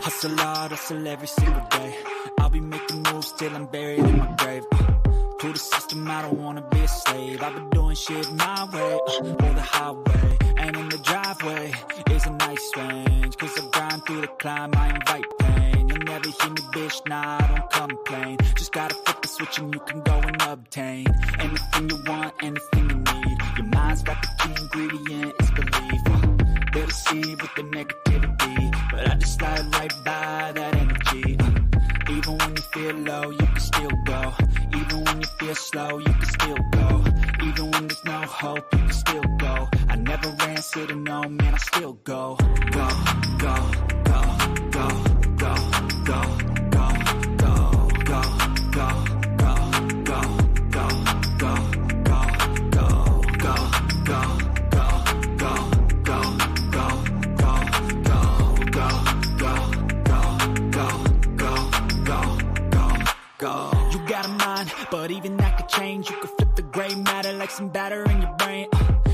Hustle hard, hustle every single day. I'll be making moves till I'm buried in my grave. To the system, I don't wanna be a slave. I've been doing shit my way, or the highway. And in the driveway is a nice range. Cause I grind through the climb, I invite pain. You'll never hear me, bitch, nah, I don't complain. Just gotta flip the switch and you can go and obtain anything you want, anything you need. Your mind's got the key ingredient, it's belief. They'll deceive with the negativity, but I just slide right by that energy. Even when you feel low, you can still go. Even when you feel slow, you can still go. Even when there's no hope, you can still go. I never answer to no, man, I still go. Go, go, go, go, go, go, go, go, go, go, go, go, go, go, go. You got a mind, but even that could change. You could flip the gray matter like some batter in your brain.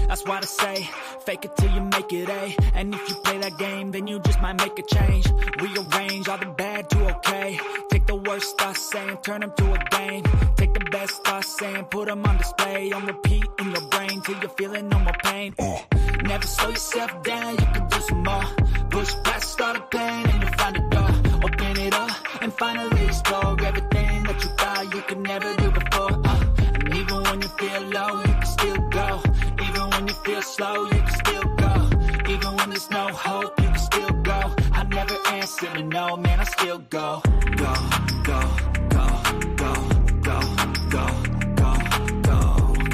That's why I say, fake it till you make it A. And if you play that game, then you just might make a change. Rearrange all the bad to okay. Take the worst thoughts saying, turn them to a game. Take the best thoughts saying, put them on display. On repeat in your brain till you're feeling no more pain. Never slow yourself down, you can do some more. Push past all the pain and you'll find a door. Open it up and finally explore everything that you thought you could never do before. And even when you feel low, you can still go. Even when you feel slow, you can still go. Even when there's no hope, you can still go. I never answer to no, man, I still go. Go, go, go, go, go, go, go, go, go,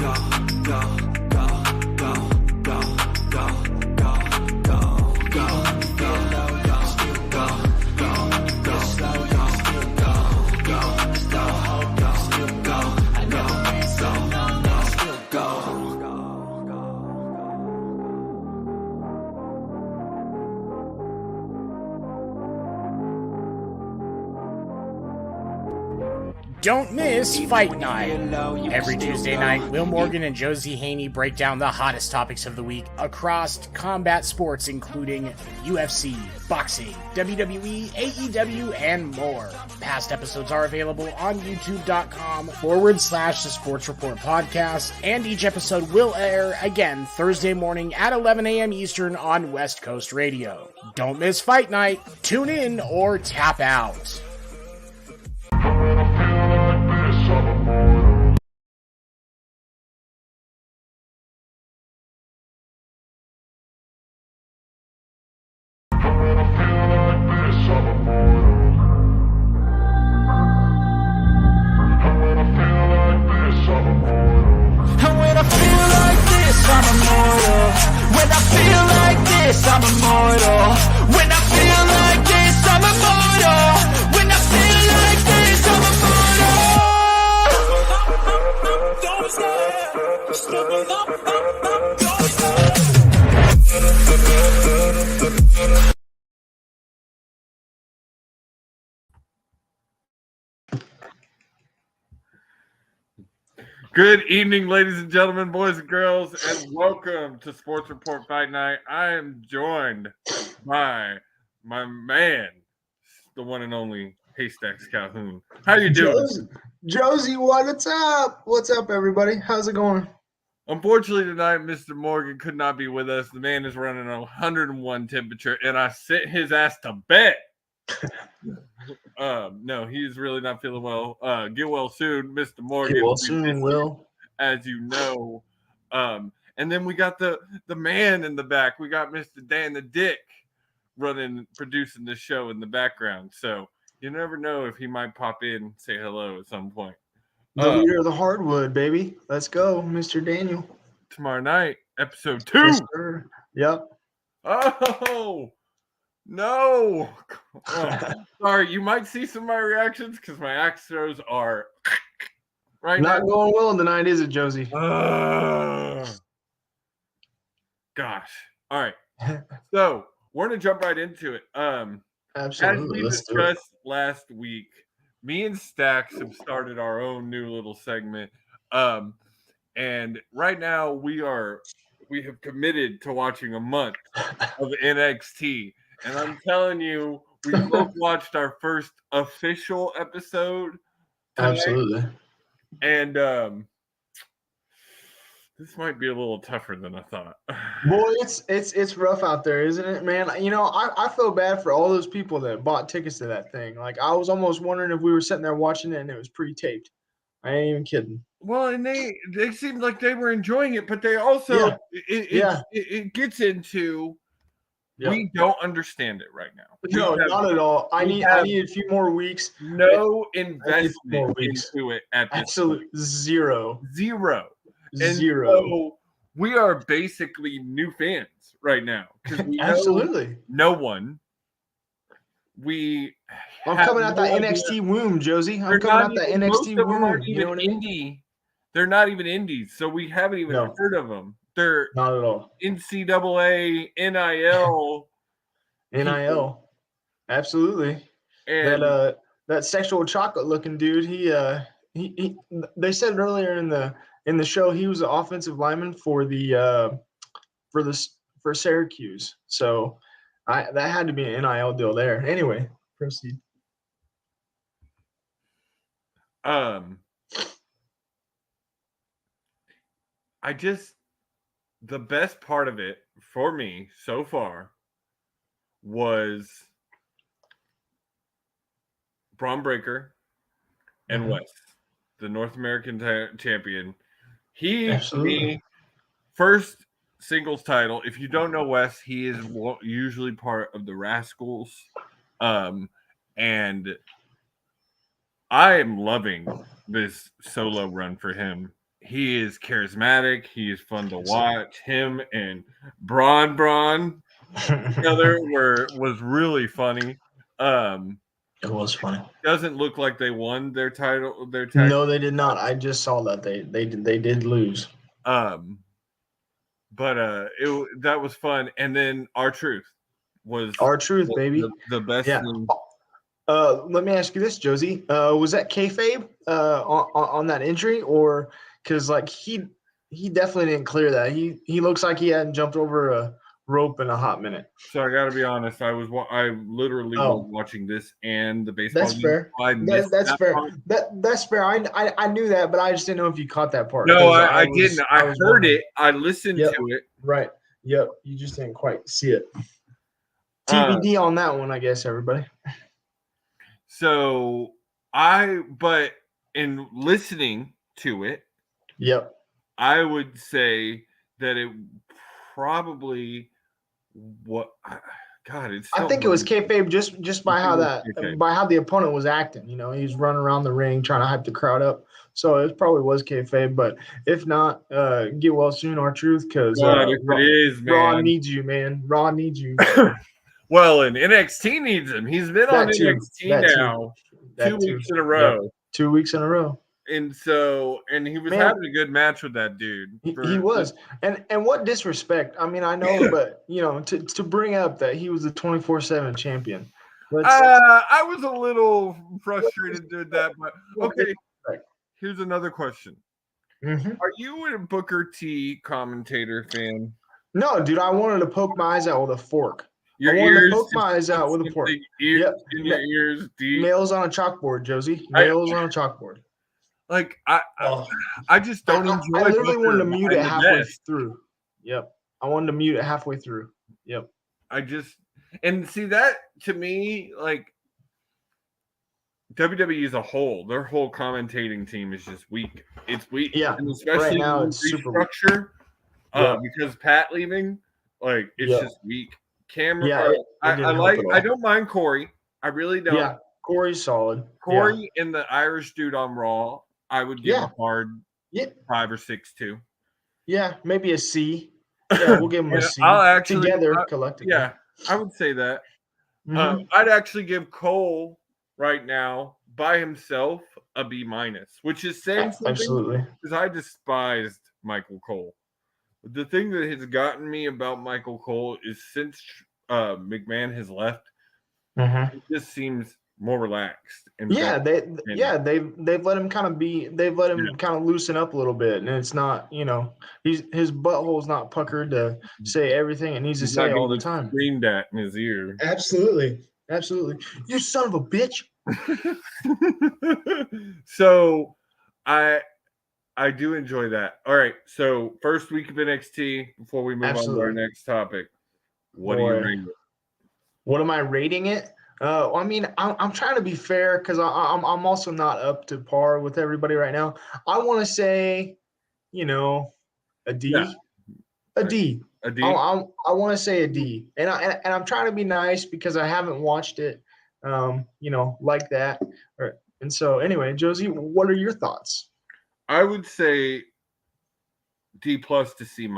go, go, go, go, go, go, go, go. Even when you feel low, you can still go. Even when you feel slow, you can still go. Even when there's no hope, you can still go. I never answer to no, man, I still go. Don't miss Fight Night. Every Tuesday night, Will Morgan and Josie Haney break down the hottest topics of the week across combat sports, including UFC, boxing, WWE, AEW, and more. Past episodes are available on youtube.com/The Sports Report Podcast, and each episode will air again Thursday morning at 11 a.m. Eastern on West Coast Radio. Don't miss Fight Night. Tune in or tap out. I'm immortal. When I feel like this, I'm immortal. When I feel like this, I'm immortal. Don't stop. Good evening, ladies and gentlemen, boys and girls, and welcome to Sports Report Fight Night. I am joined by my man, the one and only Haystacks Calhoun. How you doing? Josie, what's up? What's up, everybody? How's it going? Unfortunately, tonight, Mr. Morgan could not be with us. The man is running a 101 temperature, and I sent his ass to bed. No, he's really not feeling well. Get well soon, Mr. Morgan. Get well soon, Will. As you know. And then we got the man in the back. We got Mr. Dan the Dick producing the show in the background. So you never know if he might pop in and say hello at some point. The leader of the hardwood, baby. Let's go, Mr. Daniel. Tomorrow night, episode 2. Yes, sir. Yep. Oh, no. Oh, sorry, you might see some of my reactions because my axe throws are right Not now. going well in the night, is it, Josie? Gosh. All right. So we're going to jump right into it. Absolutely. As we discussed last week, me and Stacks have started our own new little segment. And right now we are we have committed to watching a month of NXT. And I'm telling you, we both watched our first official episode tonight. Absolutely. And this might be a little tougher than I thought. Boy, it's rough out there, isn't it, man? You know, I feel bad for all those people that bought tickets to that thing. Like, I was almost wondering if we were sitting there watching it and it was pre-taped. I ain't even kidding. Well, and they seemed like they were enjoying it, but they also it gets into we don't understand it right now. No, not at all. I need a few more weeks. No investment into it at this Absolutely point. Zero. And so we are basically new fans right now because we Absolutely no one. I'm coming out that NXT womb, Josie. I'm coming out that NXT womb. You know what I mean? Indie. They're not even indies, so we haven't even heard of them. They're not at all. NCAA, NIL. NIL. Absolutely. And that sexual chocolate looking dude, he they said earlier in the show he was an offensive lineman for Syracuse. So that had to be an NIL deal there. Anyway, proceed. The best part of it for me so far was Braun Breaker and West, the North American champion. He, first singles title. If you don't know West, he is usually part of the Rascals. And I am loving this solo run for him. He is charismatic. He is fun to watch. Him and Braun together was really funny. It was funny. Doesn't look like they won their title. No, they did not. I just saw that they did lose. But that was fun. And then R-Truth was baby, the best. Yeah. Let me ask you this, Josie. Was that kayfabe on that injury, or because like he definitely didn't clear that. He looks like he hadn't jumped over a rope in a hot minute. So I got to be honest. I literally was watching this and the baseball. That's fair. That's fair. That's fair. I knew that, but I just didn't know if you caught that part. No, I didn't. I heard it. I listened to it. Right. Yep. You just didn't quite see it. TBD on that one, I guess, everybody. So but in listening to it, yep, I would say that it probably I think it was kayfabe just by how the opponent was acting. You know, he's running around the ring trying to hype the crowd up. So it probably was kayfabe, but if not, get well soon, R-Truth, because Raw needs you, man. Raw needs you. Well, and NXT needs him. He's been on NXT now 2 weeks in a row. Yep. 2 weeks in a row. And he was having a good match with that dude. He was. And what disrespect. I mean, I know, but, you know, to bring up that he was the 24/7 champion. I was a little frustrated with that, but okay. Here's another question. Mm-hmm. Are you a Booker T commentator fan? No, dude, I wanted to poke my eyes out with a fork. Your ears, poke my eyes out with a fork. In your ears, deep. Nails on a chalkboard, Josie. Nails on a chalkboard. Like I just don't enjoy. I literally wanted to mute it halfway through. Yep, I wanted to mute it halfway through. Yep. And see that to me, like WWE as a whole, their whole commentating team is just weak. It's weak. Yeah, and especially right now it's super structure. Because Pat leaving, like it's just weak. Camera. I don't mind Corey. I really don't. Yeah, Corey's solid. Corey and the Irish dude on Raw, I would give a hard 5 or 6 too. Yeah, maybe a C. Yeah, we'll give him a C. I'll actually together collectively. Yeah, I would say that. Mm-hmm. I'd actually give Cole right now by himself a B-, which is saying something. Absolutely. Because I despised Michael Cole. The thing that has gotten me about Michael Cole is since McMahon has left, it just seems more relaxed. And Yeah, they've let him kind of loosen up a little bit, and it's not, his butthole's not puckered to say everything it needs to say all the time. Screamed at in his ear. Absolutely. You son of a bitch. So I do enjoy that. All right. So first week of NXT before we move on to our next topic. What do you rate it? What am I rating it? I mean, I'm trying to be fair because I'm also not up to par with everybody right now. I want to say, a D. Yeah. A D. A D? I want to say a D. And I'm trying to be nice because I haven't watched it, like that. And so anyway, Josie, what are your thoughts? I would say D+ to C-,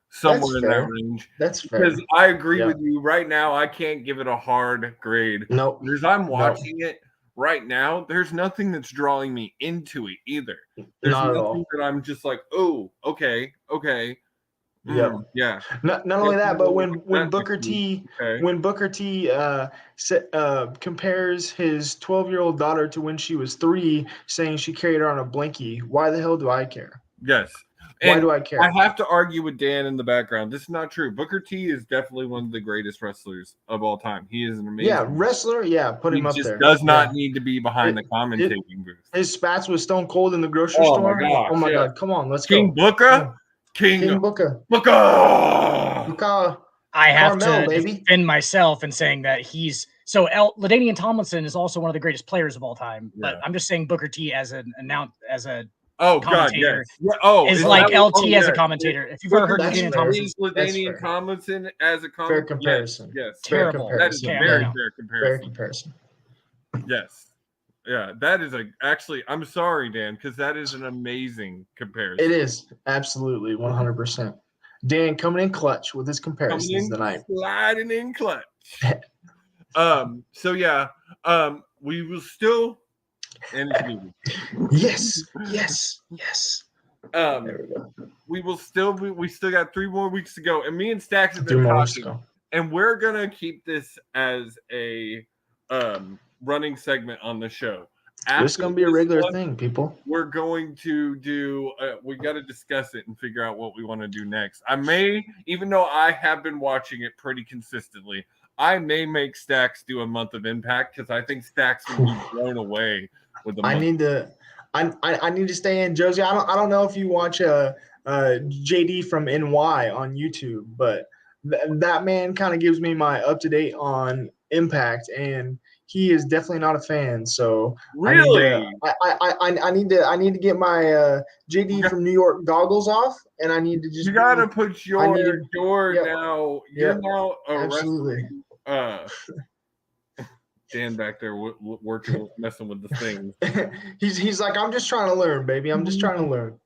somewhere in that range. That's fair. Because I agree with you. Right now, I can't give it a hard grade. Nope. Because I'm watching it right now, there's nothing that's drawing me into it either. There's nothing that I'm just like, oh, okay. Yeah. Not only that, but when Booker T compares his 12-year-old daughter to when she was 3, saying she carried her on a blankie, why the hell do I care? Yes. Why do I care? I have to argue with Dan in the background. This is not true. Booker T is definitely one of the greatest wrestlers of all time. He is an amazing wrestler. Yeah, put him up there. He just does not need to be behind the commentating booth. His spats with Stone Cold in the grocery store. Oh my God! Come on, let's King go. Booker. King Booker. I have to defend myself in saying that LaDainian Tomlinson is also one of the greatest players of all time. But I'm just saying Booker T as a commentator is like LT as a commentator. If you've ever heard LaDainian Tomlinson as a commentator, fair comparison. Yes. Terrible. That is a very fair comparison. Yes. Yeah, that is actually, I'm sorry, Dan, because that is an amazing comparison. It is. Absolutely. 100%. Dan coming in clutch with his comparisons tonight. Sliding in clutch. We will still. Yes. We will still we still got 3 more weeks to go. And me and Stacks have been talking. And we're gonna keep this as a running segment on the show. This is going to be a regular thing, people. We're going to do, we got to discuss it and figure out what we want to do next. I may, even though I have been watching it pretty consistently, I may make Stacks do a month of Impact because I think Stacks will be blown away with the month. I need to stay in, Josie. I don't know if you watch JD from NY on YouTube, but that man kind of gives me my up to date on Impact, and he is definitely not a fan. So really, I need to get my JD from New York goggles off, and I need to just. You gotta put you're now absolutely. Dan back there working, messing with the things. he's like, I'm just trying to learn, baby. I'm just trying to learn.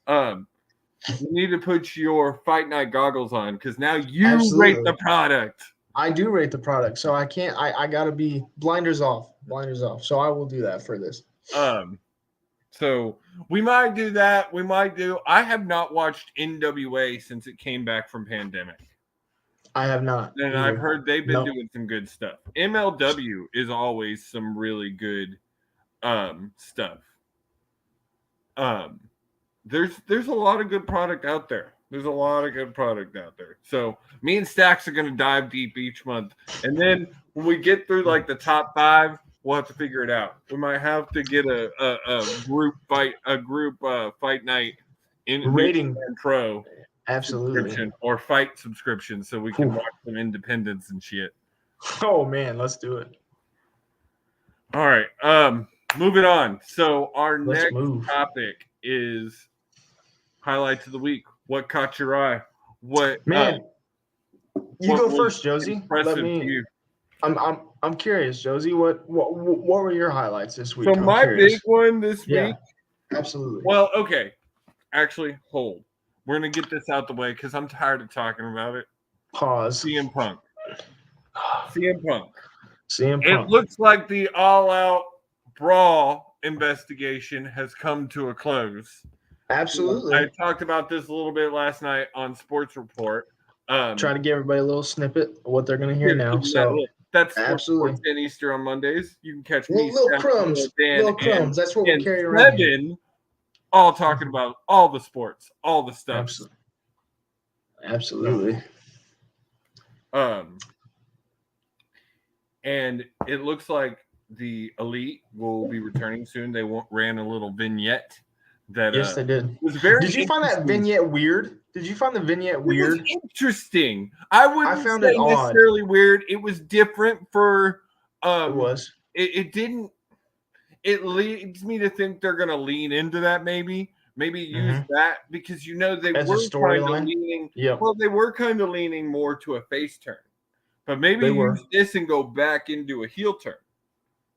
You need to put your Fight Night goggles on because now you rate the product. I do rate the product, so I can't. I gotta be blinders off. So I will do that for this. So we might do that. I have not watched NWA since it came back from pandemic. I have not. And I've heard they've been doing some good stuff. MLW is always some really good stuff. There's a lot of good product out there. So me and Stacks are going to dive deep each month. And then when we get through like the top 5, we'll have to figure it out. We might have to get a group fight night in rating and pro. Absolutely. Or fight subscription so we can watch some independents and shit. Oh man, let's do it. All right. Moving on. So our next topic is highlights of the week. What caught your eye? What man? You go first, Josie. Let me. I'm curious, Josie. What were your highlights this week? So my big one this week. Absolutely. Well, okay. Actually, hold. We're gonna get this out the way because I'm tired of talking about it. Pause. CM Punk. It looks like the all-out brawl investigation has come to a close. Absolutely. I talked about this a little bit last night on Sports Report. Try to give everybody a little snippet of what they're going to hear now. So That's Absolutely. 4:10 Eastern on Mondays. You can catch me, Little crumbs. Dan, Little crumbs. That's what we and carry around here. 7, all talking about all the sports, all the stuff. Absolutely. And it looks like the Elite will be returning soon. They ran a little vignette that yes, they did. Was very. Did you find that vignette weird? Did you find the vignette weird? It was interesting. I wouldn't found say it necessarily weird. It was different for. It was. It didn't. It leads me to think they're going to lean into that maybe use that because they as were a storyline. Leaning. Yep. Well, they were kind of leaning more to a face turn, but maybe use this and go back into a heel turn.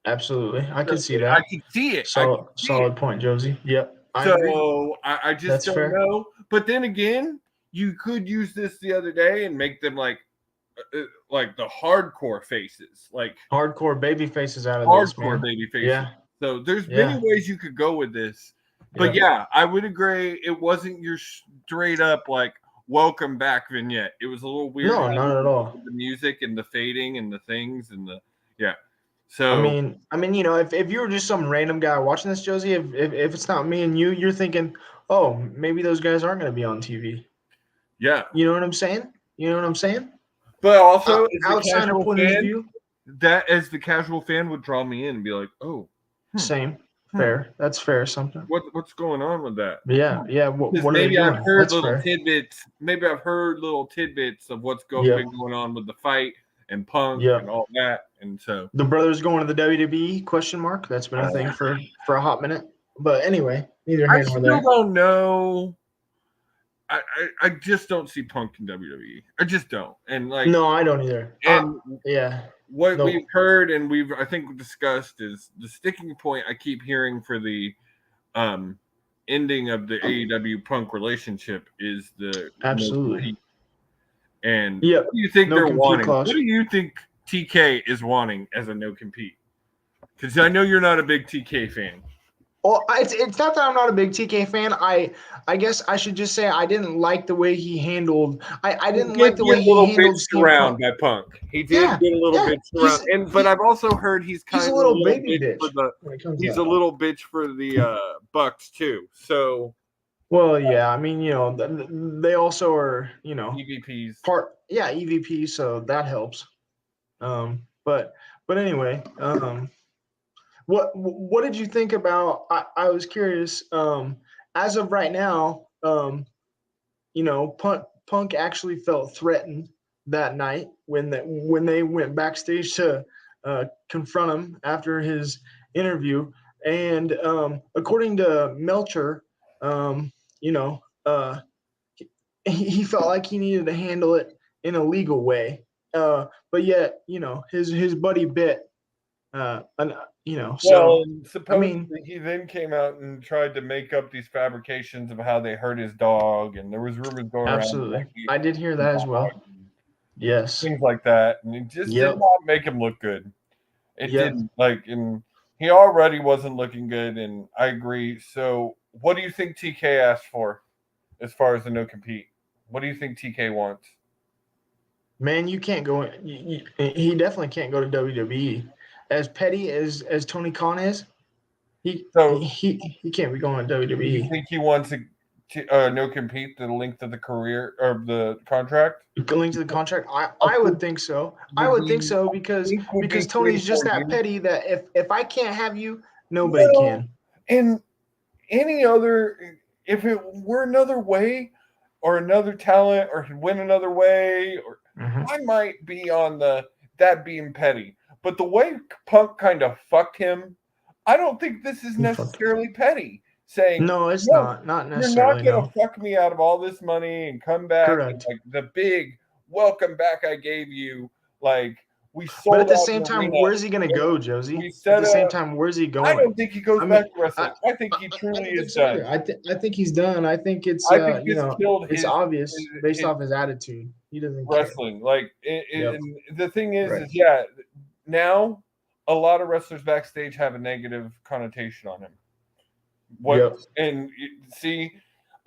Absolutely, I can see that. I can see it. Solid point, Josie. Yep. I just don't know. But then again, you could use this the other day and make them like the hardcore faces, like hardcore baby faces out of hardcore baby faces. Yeah. So there's many ways you could go with this. But I would agree. It wasn't your straight up like welcome back vignette. It was a little weird. No, not at all. The music and the fading and the things and the So I mean, if you were just some random guy watching this, Josie, if it's not me and you, you're thinking, oh, maybe those guys aren't going to be on TV. Yeah. You know what I'm saying? But also, outside of point of view, that as the casual fan would draw me in and be like, oh, same. Fair. That's fair. Something. What's going on with that? Yeah. What maybe I've heard little tidbits. Maybe I've heard little tidbits of what's been going on with the fight and Punk and all that. And so the brothers going to the WWE ? That's been a thing for a hot minute. But anyway, neither here nor there. I still don't know. I just don't see Punk in WWE. I just don't. And no, I don't either. And what we've heard and I think discussed is the sticking point I keep hearing for the ending of the AEW Punk relationship is the absolutely. And what do you think they're wanting? Clause. What do you think TK is wanting as a no compete? Because I know you're not a big TK fan. Well, it's not that I'm not a big TK fan. I guess I should just say I didn't like the way he handled. I didn't like the way he handled around by Punk. He did get a little bit around, but I've also heard he's kind of a little baby bitch. He's a little bitch for the Bucks too. So. Well, yeah, I mean, they also are, EVPs. EVPs, so that helps. But anyway, what did you think about? I was curious. As of right now, Punk actually felt threatened that night when they went backstage to confront him after his interview, and according to Melcher, he felt like he needed to handle it in a legal way. But yet, his buddy bit. Supposedly he then came out and tried to make up these fabrications of how they hurt his dog, and there was rumors going around. Absolutely, I did hear that as well. Yes, things like that, and it just did not make him look good. It didn't and he already wasn't looking good, and I agree. So, what do you think TK asked for, as far as the no compete? What do you think TK wants? Man, you can't go. He definitely can't go to WWE. As petty as Tony Khan is, he can't be going to WWE. You think he wants a no compete the length of the career or the contract? The length of the contract, I would think so. I would think so because Tony's just that petty that if I can't have you, nobody can. And any other, if it were another way or another talent or he'd win another way, or I might be on that being petty. But the way Punk kind of fucked him, I don't think this is necessarily petty. Saying no, it's not necessarily. You're not gonna fuck me out of all this money and come back. And, like the big welcome back I gave you. Like we sold. But at the same time, where's he gonna go, Josie? At the same time, where's he going? I don't think he goes back to wrestling. I think he truly is done. I think he's done. I think it's it's obvious based off his attitude. He doesn't wrestling. Like and the thing is now a lot of wrestlers backstage have a negative connotation on him. And see,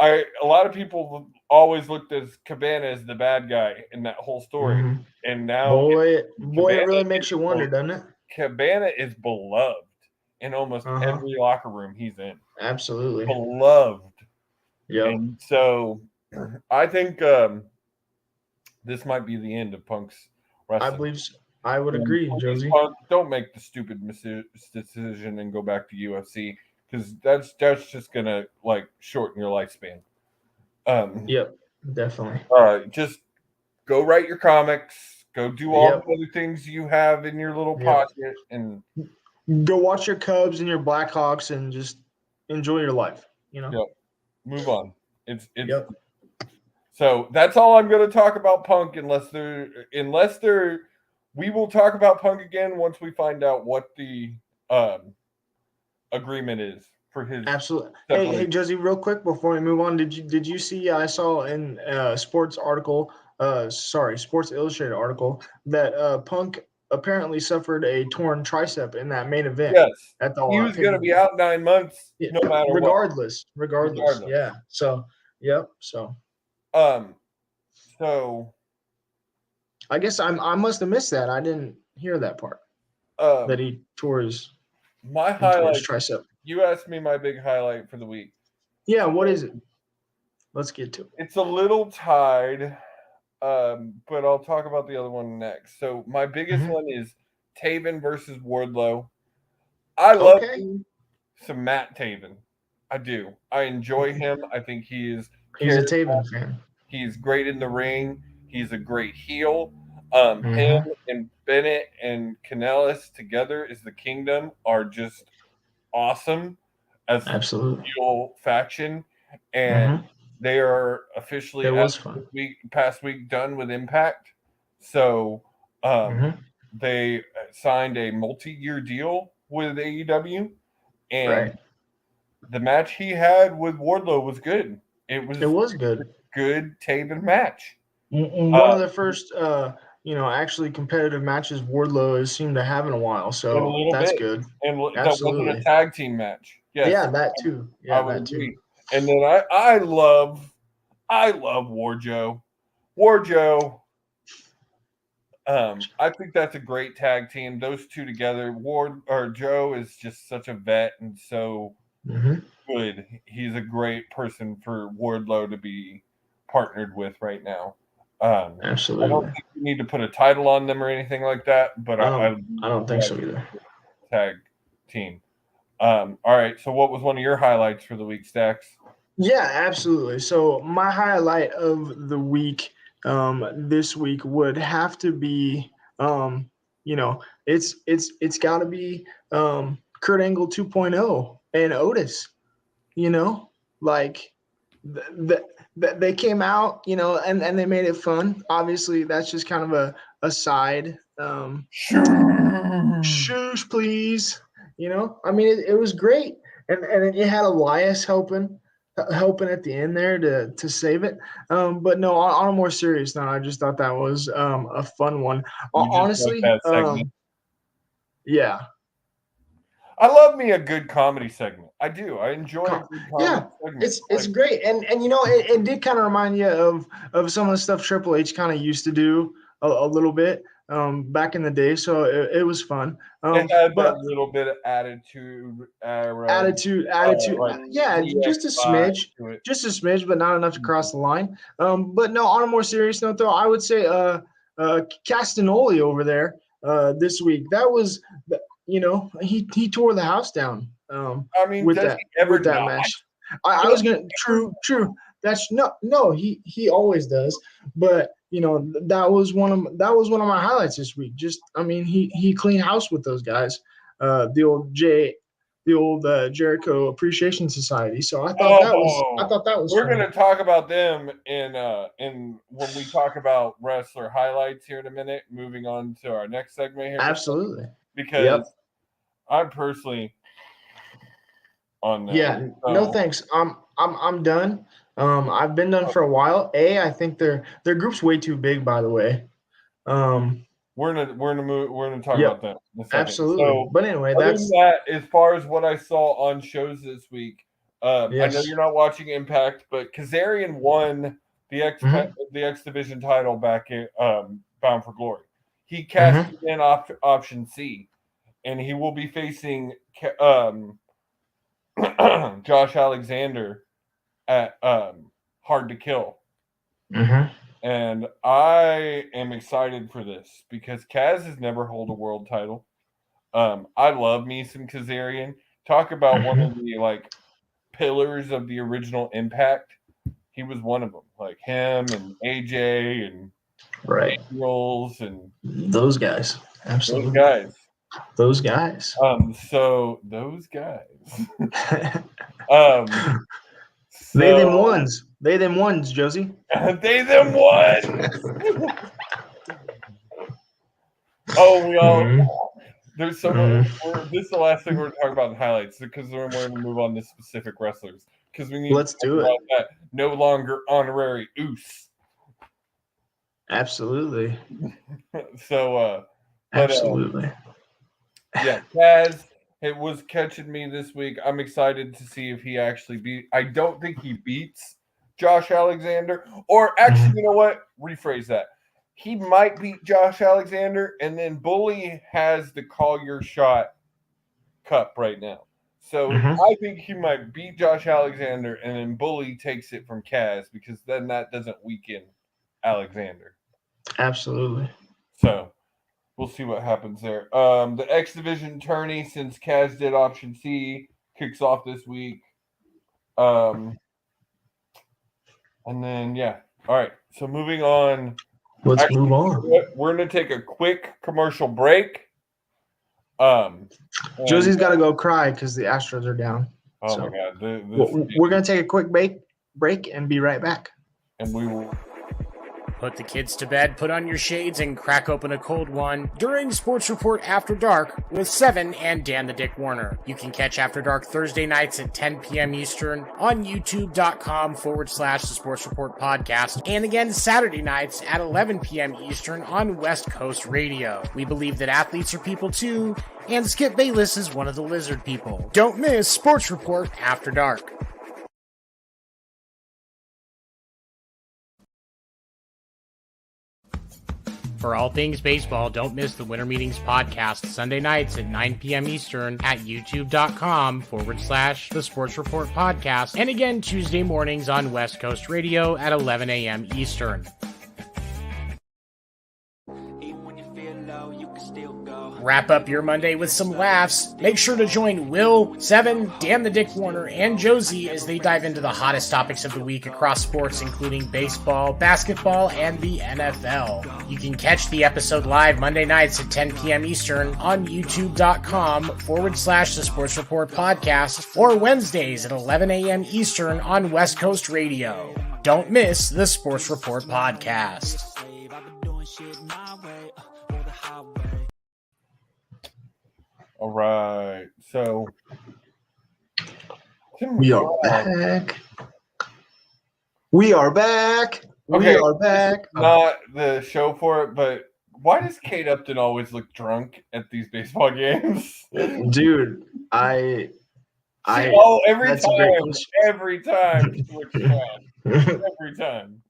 A lot of people always looked at Cabana as the bad guy in that whole story, and now boy, it really makes you wonder, doesn't it? Cabana is beloved in almost every locker room he's in. Absolutely beloved. Yeah, and so I think this might be the end of Punk's wrestling. I believe so. I would agree, Josie. Punk, don't make the stupid decision and go back to UFC, because that's just gonna like shorten your lifespan. Yep, definitely. Just go write your comics. Go do all the other things you have in your little pocket, and go watch your Cubs and your Blackhawks, and just enjoy your life. Move on. It's So that's all I'm going to talk about Punk, unless we will talk about Punk again once we find out what the agreement is for his. Absolutely. Hey, Josie, real quick before we move on, did you see? I saw in Sports Illustrated article that Punk apparently suffered a torn tricep in that main event. Yes, at the he was going to be out 9 months, no matter regardless. Yeah. So, So. So. I guess I must have missed that. I didn't hear that part. That he tore his. My highlight tricep. You asked me my big highlight for the week. Yeah, what is it? Let's get to it. It's a little tied, but I'll talk about the other one next. So my biggest one is Taven versus Wardlow. I love some Matt Taven. I do. I enjoy him. I think he's a Taven fan. He's great in the ring. He's a great heel. Him and Bennett and Kanellis together as the Kingdom are just awesome as a heel faction, and they are officially past week done with Impact. So they signed a multi-year deal with AEW, and the match he had with Wardlow was good. It was good. Good Taven match. One of the first actually competitive matches Wardlow has seemed to have in a while, so that's good. And that wasn't a tag team match. Yes. Yeah, that too. Yeah, that too. And then I love Warjoe. I think that's a great tag team. Those two together. Joe is just such a vet and so good. He's a great person for Wardlow to be partnered with right now. Absolutely. I don't think you need to put a title on them or anything like that, but I don't think so either. Tag team. All right. So, what was one of your highlights for the week, Stacks? Yeah, absolutely. So, my highlight of the week, this week would have to be, it's got to be Kurt Angle 2.0 and Otis. They came out, and they made it fun. Obviously, that's just kind of a side. Shush, please. I mean, it was great, and you had Elias helping at the end there to save it. But no, on a more serious note, I just thought that was a fun one. Honestly, yeah. I love me a good comedy segment. I do. I enjoy a good comedy segment. It's great. And it did kind of remind you of some of the stuff Triple H kind of used to do a little bit back in the day. So it was fun. It had that little bit of attitude. Yeah, just a smidge, but not enough to cross the line. But no, on a more serious note, though, I would say Castagnoli over there this week. That was he tore the house down. With that match. I was gonna true. That's no. He always does. But that was one of my highlights this week. Just he cleaned house with those guys. The old Jericho Appreciation Society. So I thought that was. We're going to talk about them in when we talk about wrestler highlights here in a minute. Moving on to our next segment here. Absolutely. Because I'm personally on that. Yeah, no thanks. I'm done. I've been done for a while. I think their group's way too big, by the way. We're gonna talk about that in a second. Absolutely. So, but anyway, that as far as what I saw on shows this week, I know you're not watching Impact, but Kazarian won the X Division title back in Bound for Glory. He cashed in option C, and he will be facing Josh Alexander at Hard to Kill. And I am excited for this because Kaz has never held a world title. I love me some Kazarian. Talk about one of the pillars of the original Impact. He was one of them. Like him and AJ and Rolls and those guys. Absolutely. Those guys. Those guys. So those guys. They them ones. They them ones, Josie. They them ones. We all. There's so much. This is the last thing we're going to talk about in highlights because we're going to move on to specific wrestlers because we need. Let's do it. That no longer honorary oos. Absolutely. So. Absolutely. Yeah, Kaz. It was catching me this week. I'm excited to see if he actually I don't think he beats Josh Alexander. Or actually, you know what? Rephrase that. He might beat Josh Alexander, and then Bully has the Call Your Shot Cup right now. So I think he might beat Josh Alexander, and then Bully takes it from Kaz because then that doesn't weaken Alexander. Absolutely. So we'll see what happens there. The X Division tourney, since Kaz did option C, kicks off this week. And then, all right. So moving on. Let's move on. We're going to take a quick commercial break. Josie's got to go cry because the Astros are down. Oh, my God. We're going to take a quick break and be right back. And we will. Put the kids to bed, put on your shades, and crack open a cold one during Sports Report After Dark with Seven and Dan the Dick Warner. You can catch After Dark Thursday nights at 10 p.m. Eastern on youtube.com/the Sports Report Podcast, and again Saturday nights at 11 p.m. Eastern on West Coast Radio. We believe that athletes are people too, and Skip Bayless is one of the lizard people. Don't miss Sports Report After Dark. For all things baseball, don't miss the Winter Meetings podcast Sunday nights at 9 p.m. Eastern at youtube.com/the Sports Report Podcast, and again Tuesday mornings on West Coast Radio at 11 a.m. Eastern. Wrap up your Monday with some laughs. Make sure to join Will, Seven, Dan the Dick Warner, and Josie as they dive into the hottest topics of the week across sports, including baseball, basketball, and the NFL. You can catch the episode live Monday nights at 10 p.m. Eastern on youtube.com/the Sports Report Podcast, or Wednesdays at 11 a.m. Eastern on West Coast Radio. Don't miss the Sports Report Podcast. All right, so we are back. We are back. Okay, we are back. Not the show for it, but why does Kate Upton always look drunk at these baseball games? Dude, every time she looks trash. Every time.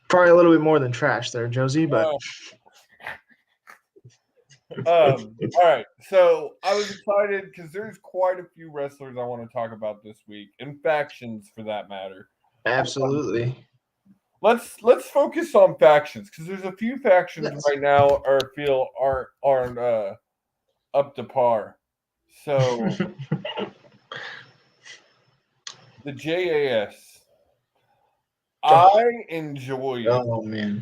Probably a little bit more than trash there, Josie, but all right, so I was excited because there's quite a few wrestlers I want to talk about this week, and factions for that matter. Absolutely. Let's focus on factions because there's a few factions right now aren't up to par. So the JAS. I enjoyed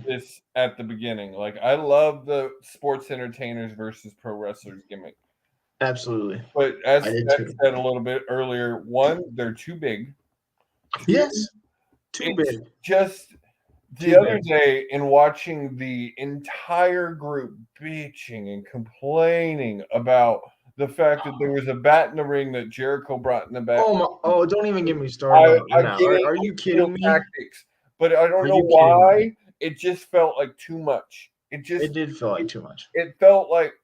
this at the beginning. Like, I love the sports entertainers versus pro wrestlers gimmick. Absolutely. But as I said a little bit earlier, one, they're too big. Yes. Too big. Just the other day in watching the entire group bitching and complaining about the fact that there was a bat in the ring that Jericho brought in the back. Oh, don't even get me started. Are you kidding me? Tactics. But I don't know why. It just felt like too much. It did feel like too much. It felt like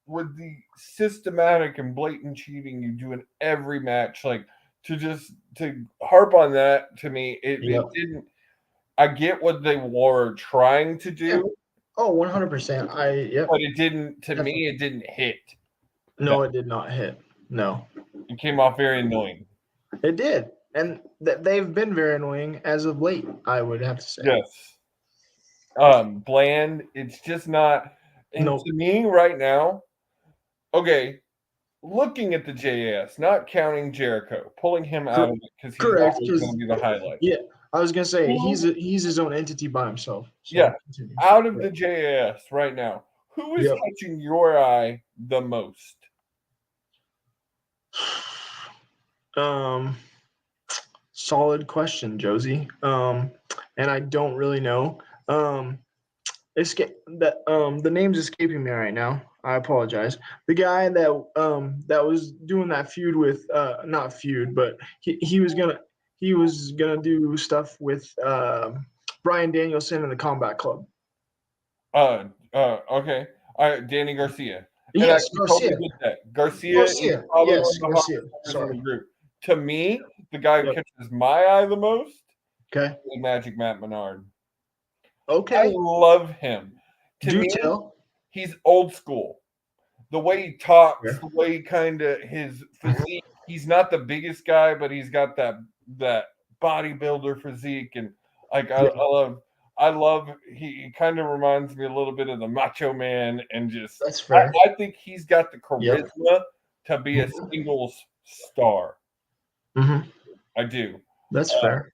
with the systematic and blatant cheating you do in every match. Like, to harp on that, to me, it didn't. I get what they were trying to do. Yeah. Oh, 100%. But it didn't. To me, it didn't hit. No, it did not hit. No. It came off very annoying. It did, and they've been very annoying as of late, I would have to say. Yes. Bland. It's just not. And Nope. to me, right now, okay, looking at the JAS, not counting Jericho, pulling him out of it because he's always going to be the highlight. Yeah, I was going to say he's his own entity by himself. So yeah, out of the JAS right now, who is catching your eye the most? Solid question, Josie. And I don't really know. The name's escaping me right now. I apologize. The guy that was doing that feud with not feud, but he was gonna do stuff with Bryan Danielson and the Combat Club. Okay. Danny Garcia. Yes, Garcia. Totally get that. Garcia is probably one of the in the group. To me, the guy who catches my eye the most is Magic Matt Menard. Okay. I love him. To me, he's old school. The way he talks, the way his physique. He's not the biggest guy, but he's got that bodybuilder physique, and I love. He kind of reminds me a little bit of the Macho Man, and just that's fair. I think he's got the charisma to be a singles star. Mm-hmm. I do. That's fair.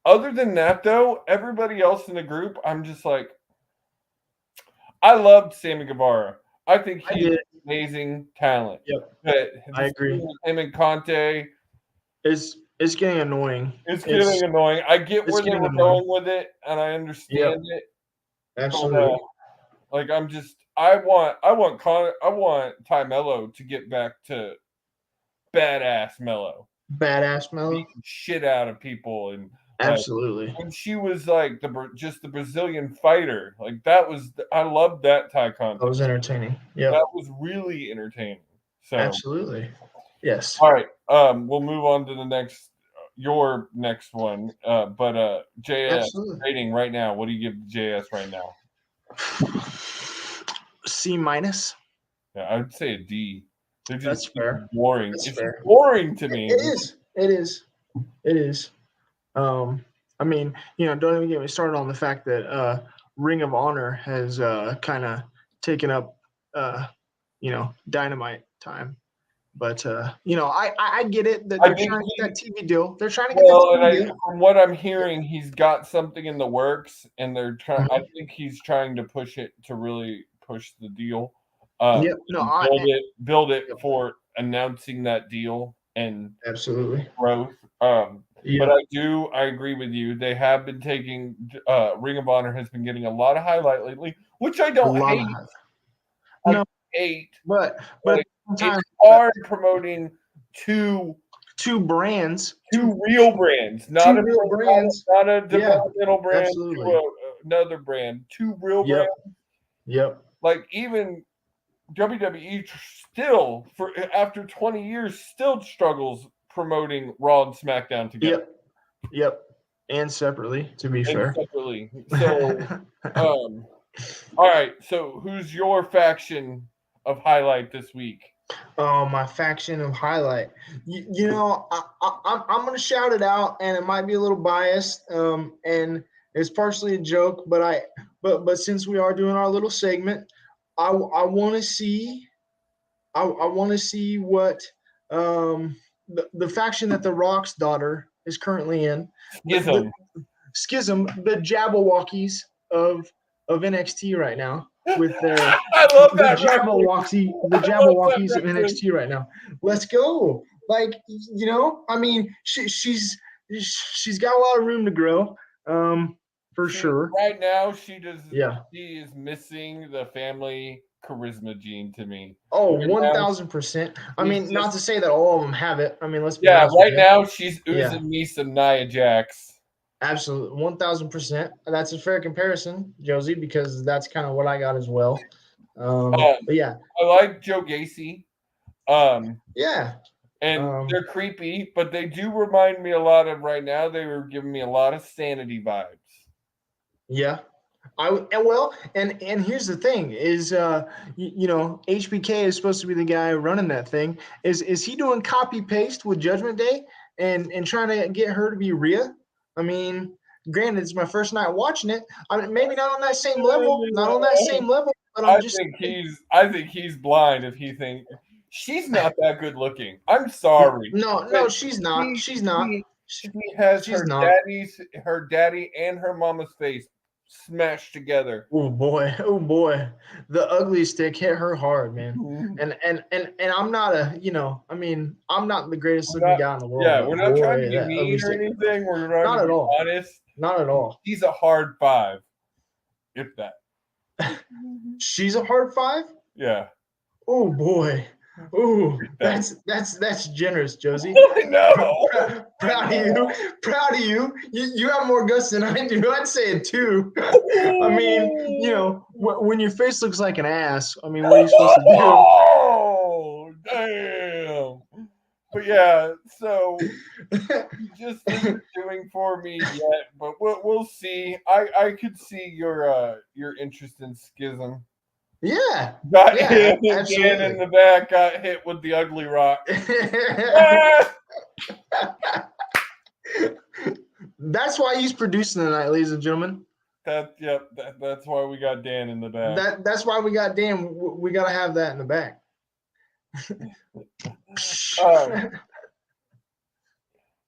Other than that, though, everybody else in the group, I'm just like, I loved Sammy Guevara. I think he's amazing talent. Yep. But I agree. Him and Conte it's getting annoying. It's getting annoying. I get where they were going with it, and I understand it. Absolutely. But, I want Ty Mello to get back to badass Mello. Badass Mello. Beating shit out of people and. Absolutely. When she was just the Brazilian fighter, I loved that Thai content. That was entertaining. Yeah. That was really entertaining. So absolutely. Yes. All right. We'll move on to your next one. But JS rating right now. What do you give JS right now? C-. Yeah, I would say a D. They're just That's fair. Boring. That's it's fair. Boring to me. It is. I mean, don't even get me started on the fact that Ring of Honor has kind of taken up, Dynamite time. But I get it that they're trying to get that TV deal. They're trying to get that TV deal. From what I'm hearing, he's got something in the works, and they're trying. I think he's trying to push it to really push the deal. Build it for announcing that deal and absolutely growth. But I agree with you. They have been taking Ring of Honor has been getting a lot of highlight lately, which I don't hate. I hate, but it's hard promoting two brands, two real brands, not a developmental brand to another brand, two real brands. Yep. Like even WWE still, after 20 years, still struggles promoting Raw and SmackDown together. Yep. And separately, to be fair. Separately. So, all right. So, who's your faction of highlight this week? Oh, my faction of highlight. I'm going to shout it out, and it might be a little biased, and it's partially a joke, but since we are doing our little segment, I want to see what the faction that The Rock's daughter is currently in. Schism, the Jabberwockies of NXT right now with their I love that the Jabberwockies of NXT right now. Let's go. I mean, she's got a lot of room to grow. For sure. Right now, she is missing the family charisma gene to me. Oh, 1,000%. I mean, not to say that all of them have it. I mean, let's be honest. Right now she's oozing me some Nia Jax. Absolutely, 1,000%. That's a fair comparison, Josie, because that's kind of what I got as well. But yeah, I like Joe Gacy. Yeah. And they're creepy, but they do remind me a lot of right now. They were giving me a lot of Sanity vibes. Yeah. And here's the thing is HBK is supposed to be the guy running that thing. Is he doing copy paste with Judgment Day and trying to get her to be Rhea? I mean, granted, it's my first night watching it. I mean, maybe not on that same level, but I think he's blind if he thinks she's not that good looking. I'm sorry. No, she's not. She's not. She has she's her not. daddy and her mama's face smashed together. Oh boy, the ugly stick hit her hard, man. And I'm not I'm not the greatest looking guy in the world. Yeah, we're not trying to be mean or anything. We're trying not to at be all. honest. Not at all. He's a hard 5, if that. She's a hard 5? Yeah. Oh boy. Oh, that's generous, Josie. I know. Proud of you. You have more guts than I do. I'd say a 2. I mean, when your face looks like an ass, I mean, what are you supposed to do? Oh, damn. But yeah, so he just isn't doing for me yet, but we'll see. I could see your interest in Schism. Yeah. Dan in the back got hit with the ugly rock. That's why he's producing tonight, ladies and gentlemen. That's why we got Dan in the back. That's why we got Dan. We gotta have that in the back.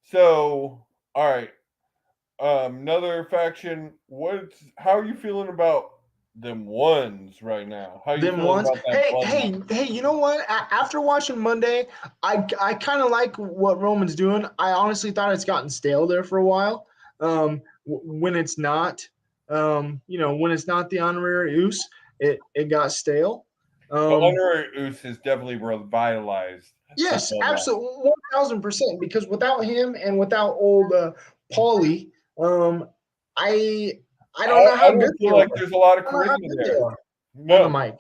So, all right. Another faction. How are you feeling about them ones right now? How you them feeling ones? about that? Hey! You know what? After watching Monday, I kind of like what Roman's doing. I honestly thought it's gotten stale there for a while. When it's not, when it's not the honorary Oos, it got stale. The honorary Oos is definitely revitalized. Yes, absolutely, 1000%. Because without him and without old Paulie, I don't know how good feel like there's a lot of charisma there. No. On the mic.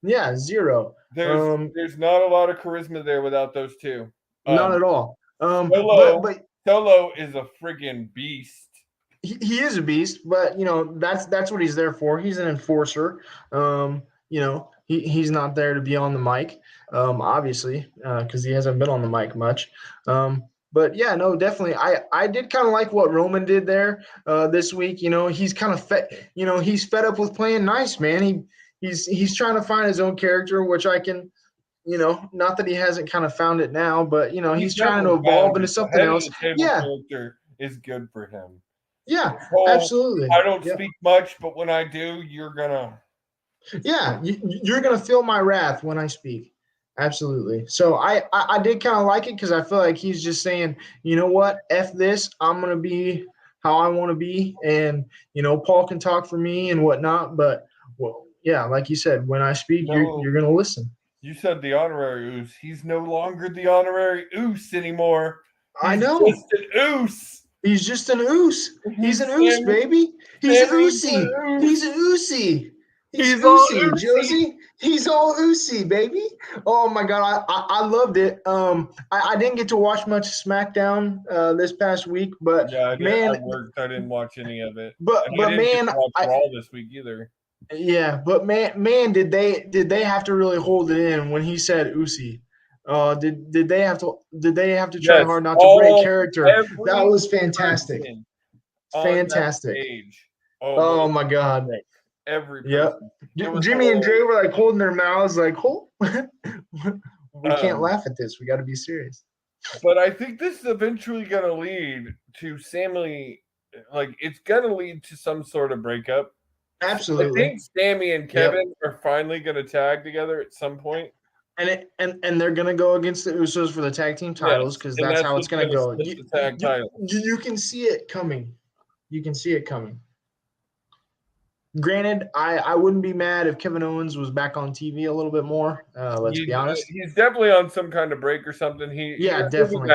Yeah, 0. There's not a lot of charisma there without those two. Not at all. But Solo is a friggin' beast. He is a beast, but that's what he's there for. He's an enforcer. He's not there to be on the mic, obviously, because he hasn't been on the mic much. But yeah, no, definitely. I did kind of like what Roman did there this week. He's kind of he's fed up with playing nice, man. He's trying to find his own character, which I can, not that he hasn't kind of found it now, but he's trying to evolve into something else. Yeah, character is good for him. Yeah, absolutely. I don't speak much, but when I do, you're gonna. Yeah, you're gonna feel my wrath when I speak. Absolutely. So I did kind of like it because I feel like he's just saying, you know what, F this, I'm going to be how I want to be. And, Paul can talk for me and whatnot. But, well, yeah, like you said, when I speak, you're going to listen. You said the honorary Oos. He's no longer the honorary Oos anymore. I know. He's just an Oos. He's just an Oos. He's an Oos, baby. He's an Oosy. He's an Oosy. He's Oosy, Josie. He's all Oosy, baby. Oh my God, I loved it. I didn't get to watch much SmackDown this past week, but yeah, man, I didn't watch any of it. But man, I Raw this week either. Yeah, but man, did they have to really hold it in when he said Oosy? Did they have to try hard not to break character? That was fantastic. Fantastic. Oh my God. Every Jimmy and Jay were like holding their mouths like, we can't laugh at this. We got to be serious. But I think this is eventually going to lead to Sammy, it's going to lead to some sort of breakup. Absolutely. I think Sammy and Kevin are finally going to tag together at some point. And they're going to go against the Usos for the tag team titles because that's how it's going to go. You can see it coming. You can see it coming. Granted, I wouldn't be mad if Kevin Owens was back on TV a little bit more. Let's be honest. He's definitely on some kind of break or something. Definitely.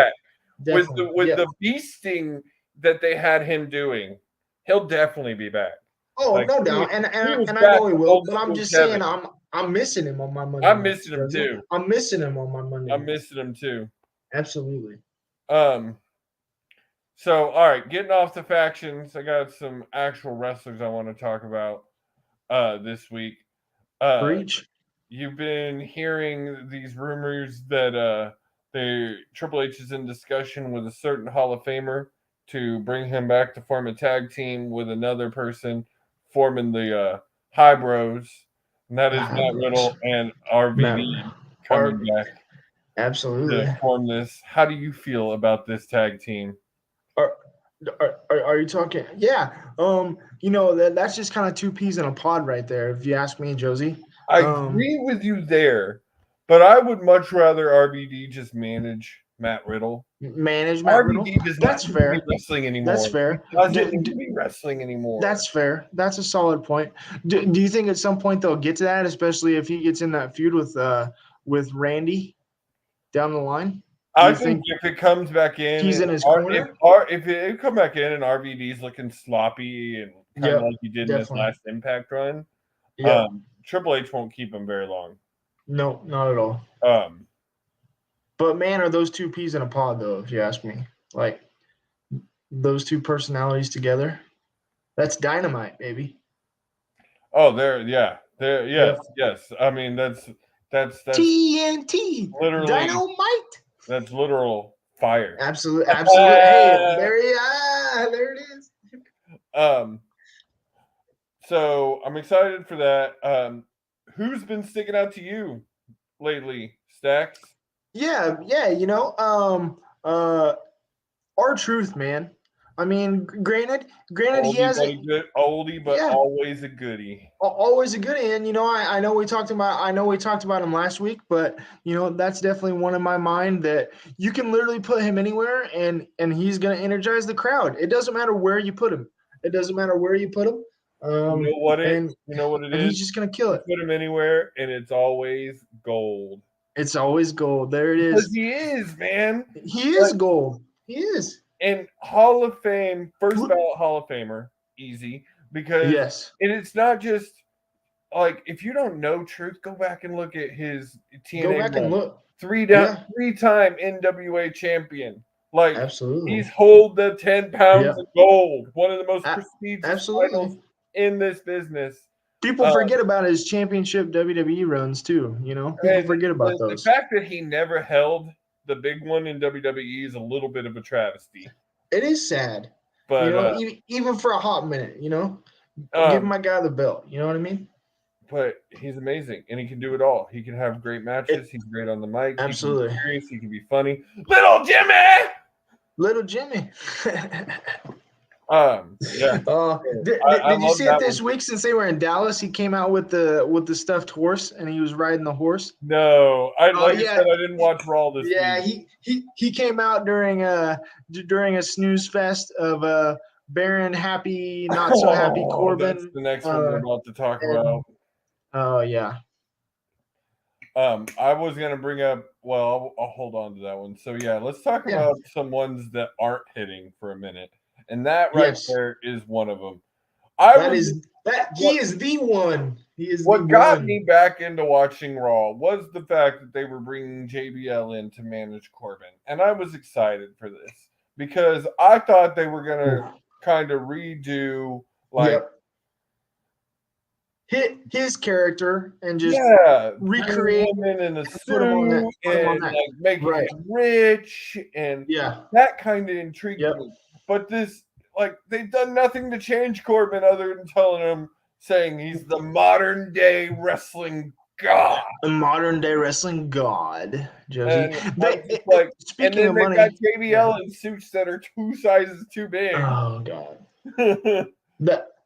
With the beasting that they had him doing, he'll definitely be back. Oh, no doubt. And I know he will, but I'm just saying I'm missing him on my Monday. I'm missing him too. I'm missing him on my Monday. I'm missing him too. Absolutely. So, all right, getting off the factions, I got some actual wrestlers I want to talk about this week. Preach. You've been hearing these rumors that Triple H is in discussion with a certain Hall of Famer to bring him back to form a tag team with another person, forming the High Bros, and that is Matt Riddle and RVD coming back. Absolutely. To form this. How do you feel about this tag team? Are you talking? Yeah. That's just kind of two peas in a pod right there, if you ask me, Josie. I agree with you there, but I would much rather RVD just manage Matt Riddle. Manage Matt Riddle? That's fair. Wrestling anymore. That's fair. Doesn't need to be wrestling anymore. That's fair. That's a solid point. Do you think at some point they'll get to that, especially if he gets in that feud with Randy down the line? I think if it comes back in, he's in his corner. If it come back in and RVD's looking sloppy and kind of like he did in his last Impact run, Triple H won't keep him very long. No, not at all. But man, are those two peas in a pod, though? If you ask me, like those two personalities together, that's dynamite, baby. Oh, yes. I mean, that's TNT, literally dynamite. That's literal fire. Absolutely. Hey, there it is. So I'm excited for that. Who's been sticking out to you lately, Stacks? Yeah. R-Truth, man. I mean, granted, oldie, he has a good oldie, but always a goodie. Always a goodie, and I know we talked about him last week, but that's definitely one in my mind that you can literally put him anywhere, and he's gonna energize the crowd. It doesn't matter where you put him. You know what it is? He's just gonna kill it. Put him anywhere, and it's always gold. It's always gold. There it is. Because he is, man. He is gold. He is. And Hall of Fame, first ballot Hall of Famer, easy. Because it's not just like if you don't know Truth, go back and look at his TNA. Go back and look. Three-time NWA champion. Like absolutely, he's hold the 10 pounds of gold. One of the most prestigious titles in this business. People forget about his championship WWE runs too. People forget about those. The fact that he never held the big one in WWE is a little bit of a travesty. It is sad, but even for a hot minute, give my guy the belt. You know what I mean? But he's amazing, and he can do it all. He can have great matches. He's great on the mic. Absolutely, he can be serious. He can be funny. Little Jimmy. Yeah. Did you see it this week since they were in Dallas? He came out with the stuffed horse and he was riding the horse. No, I didn't watch Raw this week. Yeah, he came out during a snooze fest of Baron happy, not so happy Corbin. That's the next one we're about to talk about. Oh yeah. I was gonna bring up. Well, I'll hold on to that one. So yeah, let's talk about some ones that aren't hitting for a minute. And that there is one of them. He is the one. What got me back into watching Raw was the fact that they were bringing JBL in to manage Corbin. And I was excited for this because I thought they were going to kind of redo his character and just recreate him in a suit and make him rich and that kind of intrigued me. But this, they've done nothing to change Corbin other than saying he's the modern day wrestling god. The modern day wrestling god, Josie. And speaking of money, got JBL in suits that are 2 sizes too big. Oh god.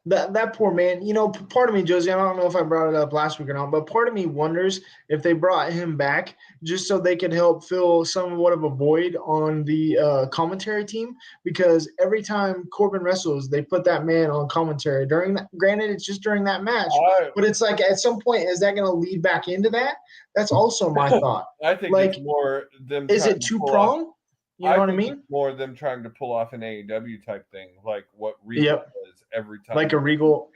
That poor man, part of me, Josie, I don't know if I brought it up last week or not, but part of me wonders if they brought him back just so they could help fill somewhat of a void on the commentary team, because every time Corbin wrestles, they put that man on commentary during that. Granted, it's just during that match, but it's like at some point, is that going to lead back into that? That's also my thought. I think it's more them. Is it two-pronged? You know what I mean? More them trying to pull off an AEW type thing, like what Regal does every time. Like a Regal.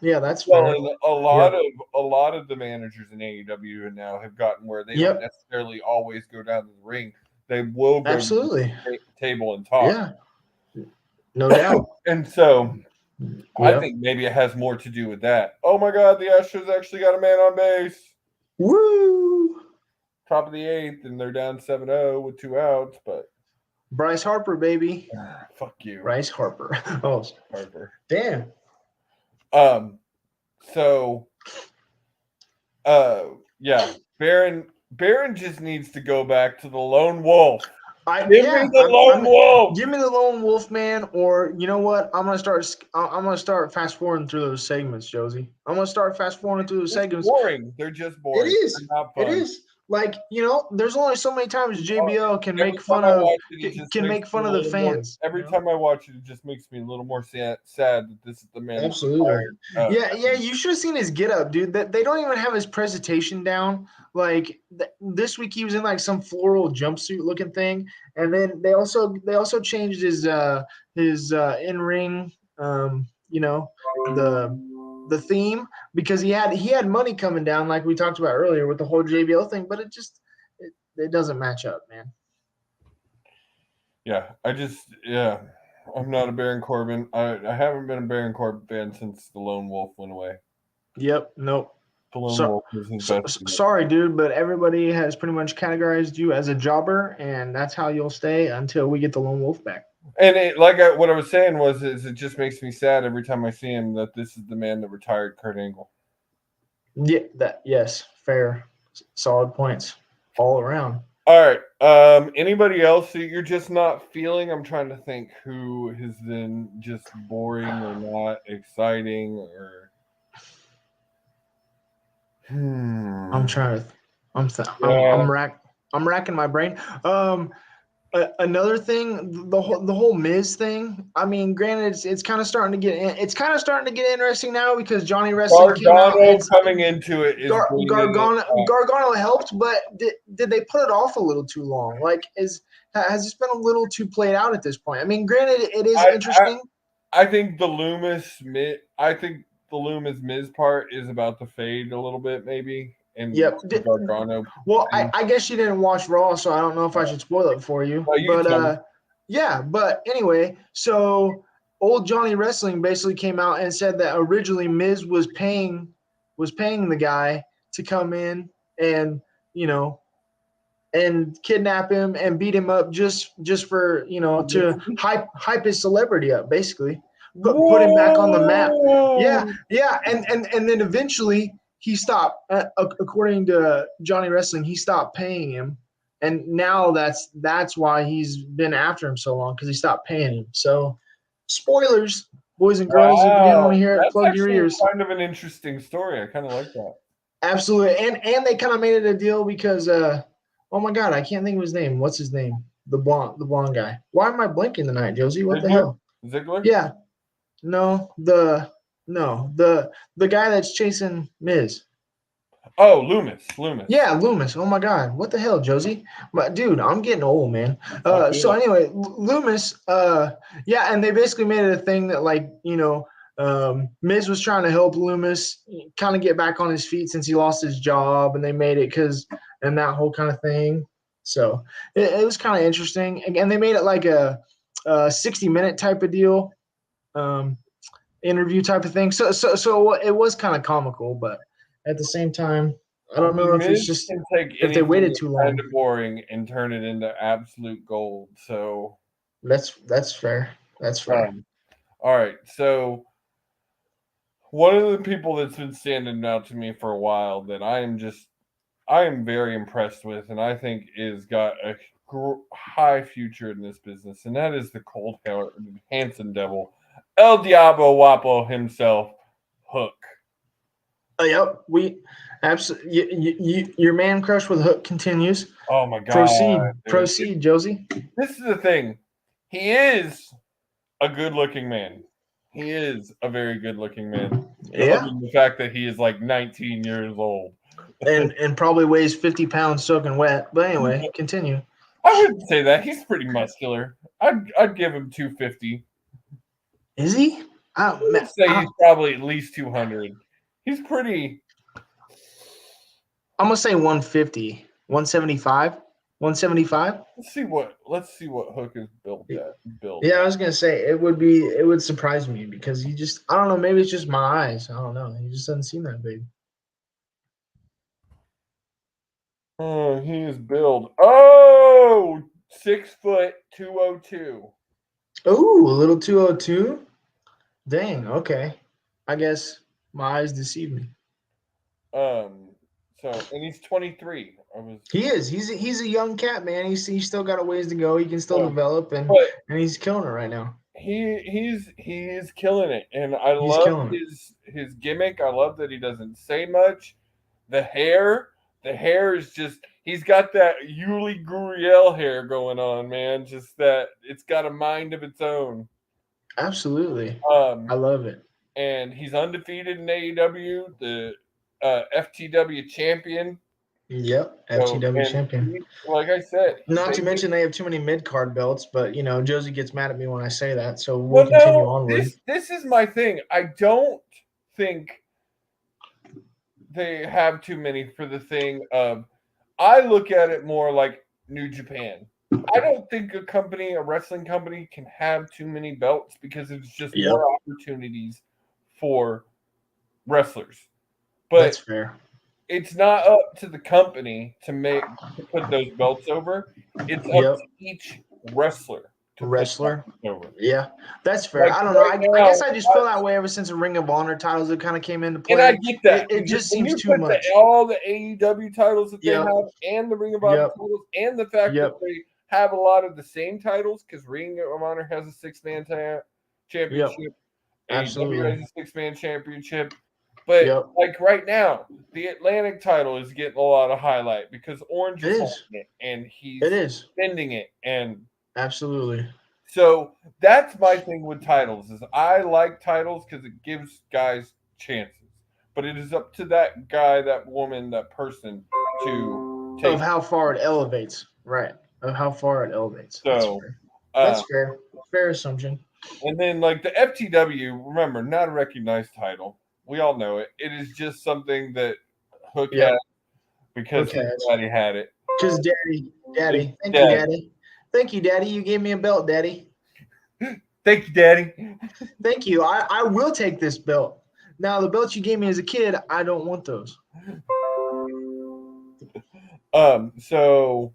Yeah, that's fair. Well, a lot of the managers in AEW now have gotten where they don't necessarily always go down to the ring. they will go absolutely to the table and talk. Yeah, no doubt. And so I Yep. think maybe it has more to do with that. Oh my God, the Astros actually got a man on base. Woo! Top of the 8th, and they're down 7-0 with 2 outs. But Bryce Harper, baby. Fuck you, Bryce Harper. Oh, Harper. damn. So, yeah, Baron just needs to go back to the lone wolf. Give me the lone wolf. Give me the lone wolf, man. Or you know what? I'm gonna start fast forwarding through those segments, Josie. I'm gonna start fast forwarding through those segments. Boring. They're just boring. It is. They're not fun. It is. Like, there's only so many times JBL can make fun of the fans. Every time I watch it, it just makes me a little more sad that this is the man. Absolutely. You should have seen his get up, dude. That they don't even have his presentation down. Like this week, he was in like some floral jumpsuit looking thing, and then they also changed his in ring, the theme, because he had money coming down like we talked about earlier with the whole JBL thing, but it doesn't match up, man. I'm not a Baron Corbin. I haven't been a Baron Corbin fan since the Lone Wolf went away. Yep. Nope. The Lone Wolf was his best. Sorry, dude, but everybody has pretty much categorized you as a jobber, and that's how you'll stay until we get the Lone Wolf back. And what I was saying is it just makes me sad every time I see him that this is the man that retired Kurt Angle. Yeah, yes, fair, solid points all around. All right. Anybody else that you're just not feeling? I'm trying to think who has been just boring or not exciting or. I'm trying to. I'm racking my brain. Another thing, the whole Miz thing. I mean, granted, it's kind of starting to get interesting now because Johnny Wrestling coming into it is Gargano helped, but did they put it off a little too long? Like, has this been a little too played out at this point? I mean, granted, it is interesting. I think the Loomis Miz part is about to fade a little bit, maybe. And Gargano. Well, I guess you didn't watch Raw, so I don't know if I should spoil it for you. But anyway, so old Johnny Wrestling basically came out and said that originally Miz was paying the guy to come in and and kidnap him and beat him up just for to hype his celebrity up, basically put him back on the map. And then eventually he stopped. According to Johnny Wrestling, he stopped paying him, and now that's why he's been after him so long, because he stopped paying him. So, spoilers, boys and girls, if you didn't want to hear it, plug your ears. Kind of an interesting story. I kind of like that. Absolutely, and they kind of made it a deal because, oh my God, I can't think of his name. What's his name? The blonde guy. Why am I blanking tonight, Josie? What the hell? Ziggler? Yeah. No, the guy that's chasing Miz. Oh, Loomis. Yeah, Loomis. Oh my God, what the hell, Josie? But dude, I'm getting old, man. So anyway, Loomis. And they basically made it a thing that Miz was trying to help Loomis kind of get back on his feet since he lost his job, and they made it and that whole kind of thing. So it was kind of interesting, and they made it like a 60-minute type of deal. Interview type of thing. So it was kind of comical, but at the same time, I don't know if it's just if they waited too long. Kind of boring and turn it into absolute gold. So that's fair. That's fair. All right. So one of the people that's been standing out to me for a while that I am very impressed with, and I think is got a high future in this business, and that is the cold-hearted Hanson Devil. El Diablo Guapo himself, Hook. Yep, we absolutely. Your man crush with Hook continues. Oh my God! Proceed, Josie. This is the thing. He is a good-looking man. He is a very good-looking man. Yeah. The fact that he is like 19 years old and probably weighs 50 pounds soaking wet. But anyway, continue. I wouldn't say that. He's pretty muscular. I'd give him 250. Is he? I'd say he's probably at least 200. He's pretty. I'm gonna say 150, 175. 175. Let's see what Hook is built at. Yeah, I was gonna say it would surprise me because I don't know, maybe it's just my eyes. I don't know. He just doesn't seem that big. Oh, he is billed. Oh, 6 foot 202. Ooh, a little 202. Dang. Okay. I guess my eyes deceived me. So and he's 23. He is. He's a young cat, man. He's still got a ways to go. He can still develop, and he's killing it right now. He is killing it, and I He's love killing his gimmick. I love that he doesn't say much. The hair is just he's got that Yuli Gurriel hair going on, man. Just that it's got a mind of its own. Absolutely. I love it. And he's undefeated in AEW, the FTW champion. Yep, FTW champion. Like I said, not to mention they have too many mid card belts, but Josie gets mad at me when I say that, so we'll continue onward. This is my thing. I don't think they have too many for the thing of. I look at it more like New Japan. I don't think a wrestling company, can have too many belts because it's just more opportunities for wrestlers. But that's fair. It's not up to the company to put those belts over. It's up to each wrestler to put over. Yeah, that's fair. Like I don't know. I guess I just feel that way ever since the Ring of Honor titles that kind of came into play. And I get that. It just seems too much. All the AEW titles that they have, and the Ring of Honor titles, and the fact that they have a lot of the same titles, because Ring of Honor has a 6-man championship. Absolutely. AEW has a 6-man championship. But like right now, the Atlantic title is getting a lot of highlight because Orange is holding it, and he's defending it. And absolutely. So that's my thing with titles is I like titles because it gives guys chances. But it is up to that guy, that woman, that person to take of how far it elevates. Right. Of how far it elevates. So that's fair. Fair assumption. And then like the FTW, remember, not a recognized title. We all know it. It is just something that Hook had because his daddy had it. Because daddy. Thank you, daddy. Thank you, daddy. You gave me a belt, daddy. Thank you, daddy. Thank you. I will take this belt. Now, the belts you gave me as a kid, I don't want those. So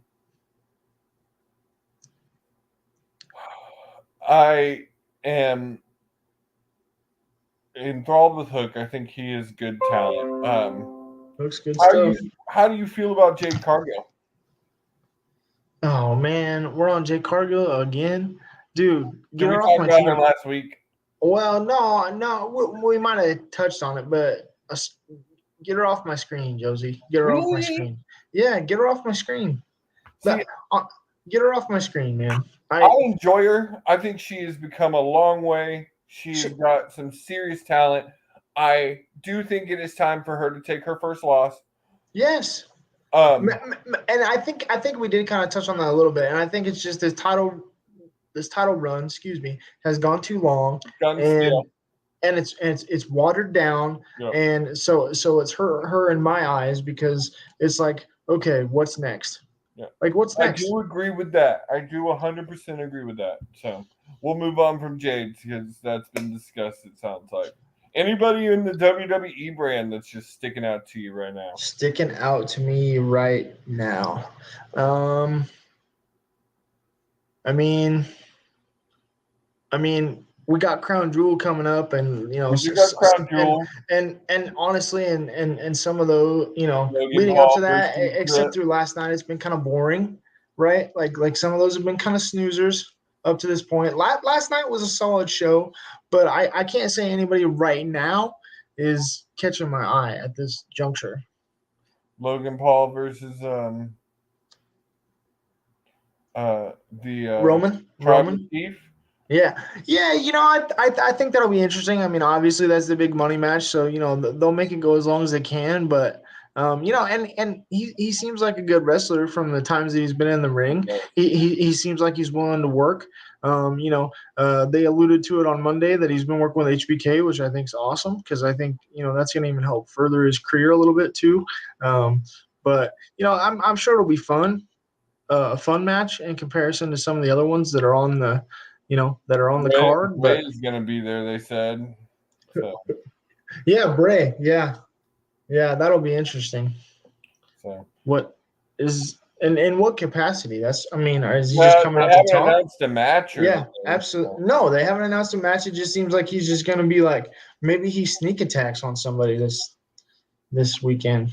I am enthralled with Hook. I think he is good talent. Hook's good stuff. How do you feel about Jade Cargill? Oh man, we're on Jade Cargill again, dude. Did we talk about her last week? Well, no, we might have touched on it, but get her off my screen, Josie. Get her off my screen. Yeah, get her off my screen. Get her off my screen, man. I enjoy her. I think she has become a long way. She's got some serious talent. I do think it is time for her to take her first loss. Yes. And I think we did kind of touch on that a little bit. And I think it's just this title run, has gone too long. And it's watered down. Yep. And so it's her in my eyes because it's like, okay, what's next? Yeah. Like what's next? I do agree with that. I do 100% agree with that. So we'll move on from Jade because that's been discussed, it sounds like. Anybody in the WWE brand that's just sticking out to you right now? Sticking out to me right now. I mean, we got Crown Jewel coming up, and we got Crown Jewel, and honestly, and some of those, leading up to that, except through last night, it's been kind of boring, right? Like some of those have been kind of snoozers up to this point. Last night was a solid show, but I can't say anybody right now is catching my eye at this juncture. Logan Paul versus Roman Chief. Yeah. I think that'll be interesting. I mean, obviously that's the big money match, so they'll make it go as long as they can. But and he seems like a good wrestler from the times that he's been in the ring. He seems like he's willing to work. They alluded to it on Monday that he's been working with HBK, which I think is awesome because I think that's going to even help further his career a little bit too. But I'm sure it'll be fun. a fun match in comparison to some of the other ones that are on the, the Bray, card. Bray But is going to be there, they said. So. Yeah, Bray. Yeah, that'll be interesting. So what is in what capacity? Is he just they coming out to haven't talk? announced a match. Yeah, absolutely. So. No, they haven't announced a match. It just seems like he's just going to be like maybe he sneak attacks on somebody this weekend.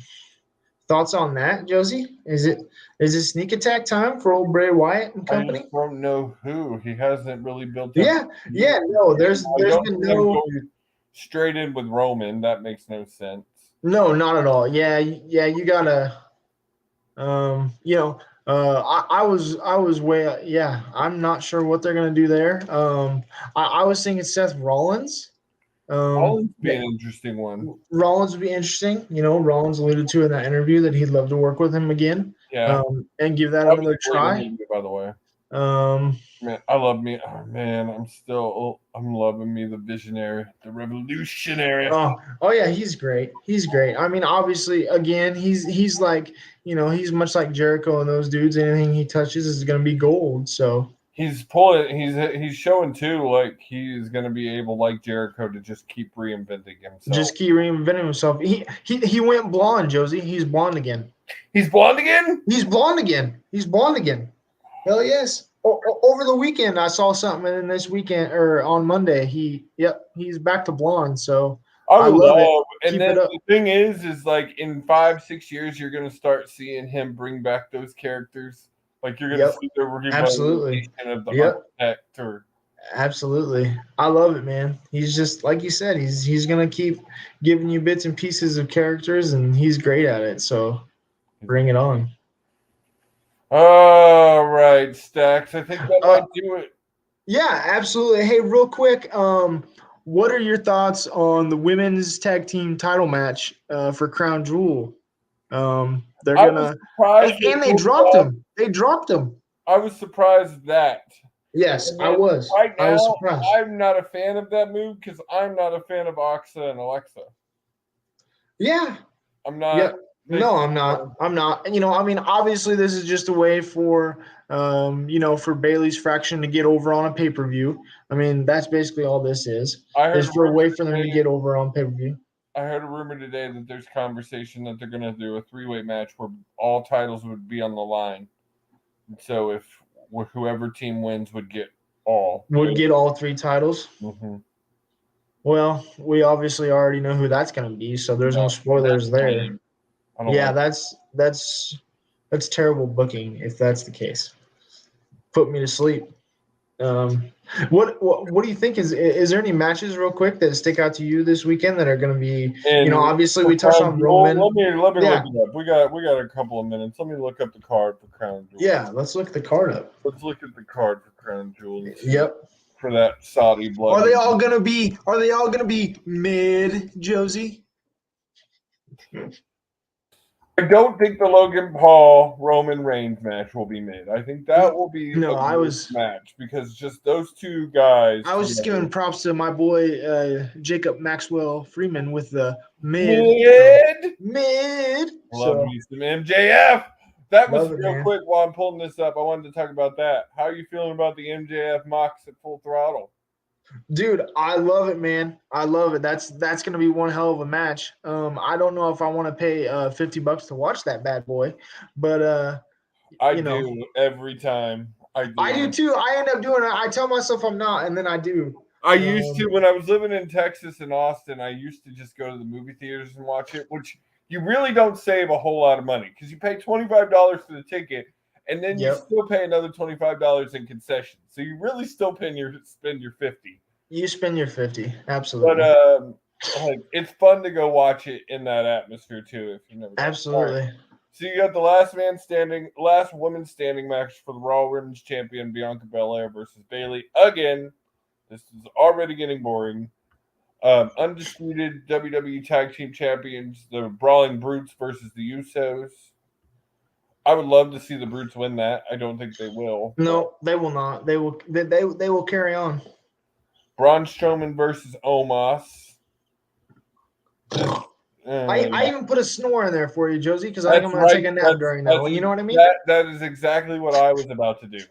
Thoughts on that, Josie? Is it sneak attack time for old Bray Wyatt and company? I just don't know who. He hasn't really built up. Yeah. No, there's been no straight in with Roman. That makes no sense. No, not at all. Yeah, you gotta. I was way. Yeah, I'm not sure what they're gonna do there. I was thinking Seth Rollins. Rollins would be an interesting one. Rollins would be interesting. Rollins alluded to in that interview that he'd love to work with him again. Yeah. And give that another try. Interview, by the way. Man, I love me. Oh, man, I'm loving me the visionary, the revolutionary. Oh yeah, he's great. He's great. Obviously, again, he's like, he's much like Jericho and those dudes. Anything he touches is going to be gold. So he's showing too, like he's going to be able, like Jericho, to just keep reinventing himself. Just keep reinventing himself. He went blonde, Josie. He's blonde again. He's blonde again? He's blonde again. He's blonde again. Hell yes. Over the weekend, I saw something, and then this weekend or on Monday, he's back to blonde. So I love it. And then the thing is like in 5-6 years, you're going to start seeing him bring back those characters. Like you're going to see the absolutely of the architect or. Absolutely. I love it, man. He's just like you said, he's going to keep giving you bits and pieces of characters, and he's great at it. So bring it on. All right, Stacks. I think that might do it. Yeah, absolutely. Hey, real quick, what are your thoughts on the women's tag team title match for Crown Jewel? They're gonna and they dropped him. They dropped him. I was surprised at that. Yes, I was. Right now, I was surprised. I'm not a fan of that move because I'm not a fan of Oxa and Alexa. Yeah, I'm not. Yeah. No, I'm not. Obviously, this is just a way for, for Bayley's faction to get over on a pay-per-view. That's basically all this is. Is for a way for them to get over on pay-per-view. I heard a rumor today that there's conversation that they're going to do a 3-way match where all titles would be on the line. So if whoever team wins would get all 3 titles. Mm-hmm. Well, we obviously already know who that's going to be, so there's no spoilers there. Yeah, that's terrible booking if that's the case. Put me to sleep. What do you think is there any matches real quick that stick out to you this weekend that are going to be? Obviously we touched on Roman. Let me look it up. We got a couple of minutes. Let me look up the card for Crown Jewel. Yeah, let's look the card up. Let's look at the card for Crown Jewel. Yep. For that Saudi blood. Are they all gonna be mid, Josie? I don't think the Logan Paul Roman Reigns match will be mid. I think that will be match because just those two guys. I was just giving props to my boy Jacob Maxwell Freeman with the mid. Love me some MJF. That was real quick while I'm pulling this up. I wanted to talk about that. How are you feeling about the MJF Mox at Full Throttle? Dude, I love it, man. I love it. That's going to be one hell of a match. I don't know if I want to pay $50 to watch that bad boy, but I do every time. I do too. I end up doing it. I tell myself I'm not, and then I do. I used to when I was living in Texas and Austin. I used to just go to the movie theaters and watch it, which you really don't save a whole lot of money because you pay $25 for the ticket. And then you still pay another $25 in concessions. So you really still spend your $50. You spend your $50, absolutely. But it's fun to go watch it in that atmosphere too. If you never absolutely. So you got the last woman standing match for the Raw Women's Champion Bianca Belair versus Bayley again. This is already getting boring. Undisputed WWE Tag Team Champions, the Brawling Brutes versus the Usos. I would love to see the Brutes win that. I don't think they will. No, they will not. They will carry on. Braun Strowman versus Omos. I even put a snore in there for you, Josie, because I think I'm going to take a nap during that one. You know what I mean? That is exactly what I was about to do.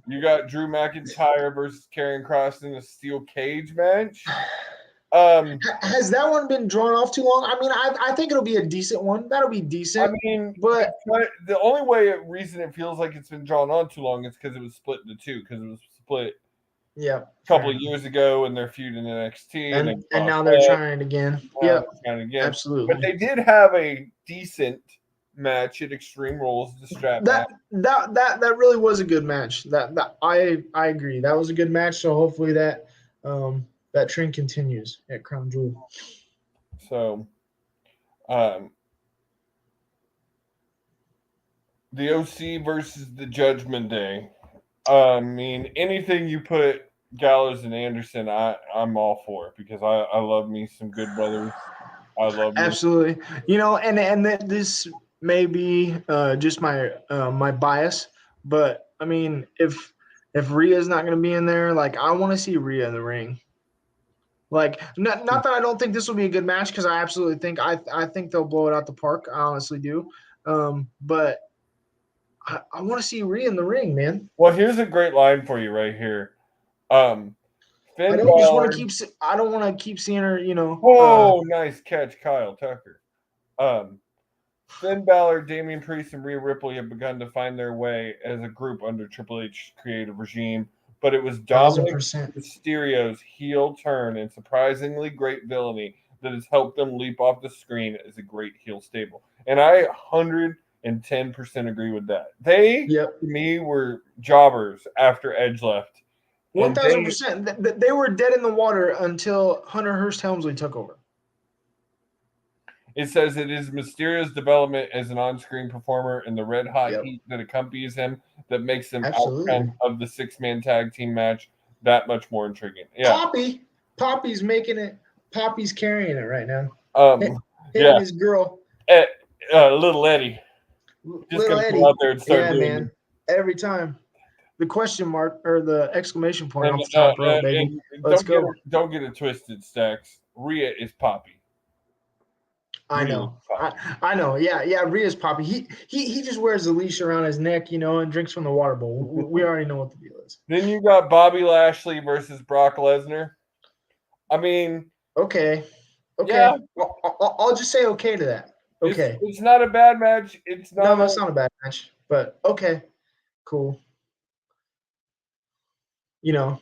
You got Drew McIntyre versus Karrion Kross in a steel cage match. Has that one been drawn off too long? I mean, I think it'll be a decent one. That'll be decent. I mean, but the only reason it feels like it's been drawn on too long is because it was split into two. Because it was split, a couple of years ago, and they're feuding NXT, and now they're trying it again. Absolutely. But they did have a decent match at Extreme Rules, the strap match. That really was a good match. That I agree. That was a good match. So hopefully that that trend continues at Crown Jewel. So, the OC versus the Judgment Day. I mean, anything you put Gallows and Anderson, I'm all for it because I love me some Good Brothers. I love absolutely. You know, and this may be just my my bias, but I mean, if Rhea's not going to be in there, like I want to see Rhea in the ring. Like, not that I don't think this will be a good match because I absolutely think I think they'll blow it out the park. I honestly do. But I want to see Rhea in the ring, man. Well, here's a great line for you right here. I don't want to keep seeing her, you know. Oh, nice catch, Kyle Tucker. Finn Balor, Damian Priest, and Rhea Ripley have begun to find their way as a group under Triple H's creative regime, but it was Dominic Mysterio's heel turn and surprisingly great villainy that has helped them leap off the screen as a great heel stable. And I 110% agree with that. They, to me, were jobbers after Edge left. 1,000%. They were dead in the water until Hunter Hearst Helmsley took over. It says it is Mysterio's development as an on-screen performer and the red-hot heat that accompanies him that makes him outcome of the six-man tag team match that much more intriguing. Yeah, Poppy's making it. Poppy's carrying it right now. Him and his girl. Little Eddie. Just gonna go out there and start doing man. Every time. The question mark or the exclamation point off the top row, baby. Let's go. Don't get it twisted, Stacks. Rhea is Poppy. I know. I know. Yeah. Rhea's Poppy. He just wears the leash around his neck, you know, and drinks from the water bowl. We already know what the deal is. Then you got Bobby Lashley versus Brock Lesnar. I mean, okay. Yeah. I'll just say okay to that. Okay. It's not a bad match. It's not. No, it's not a bad match. But okay, cool. You know,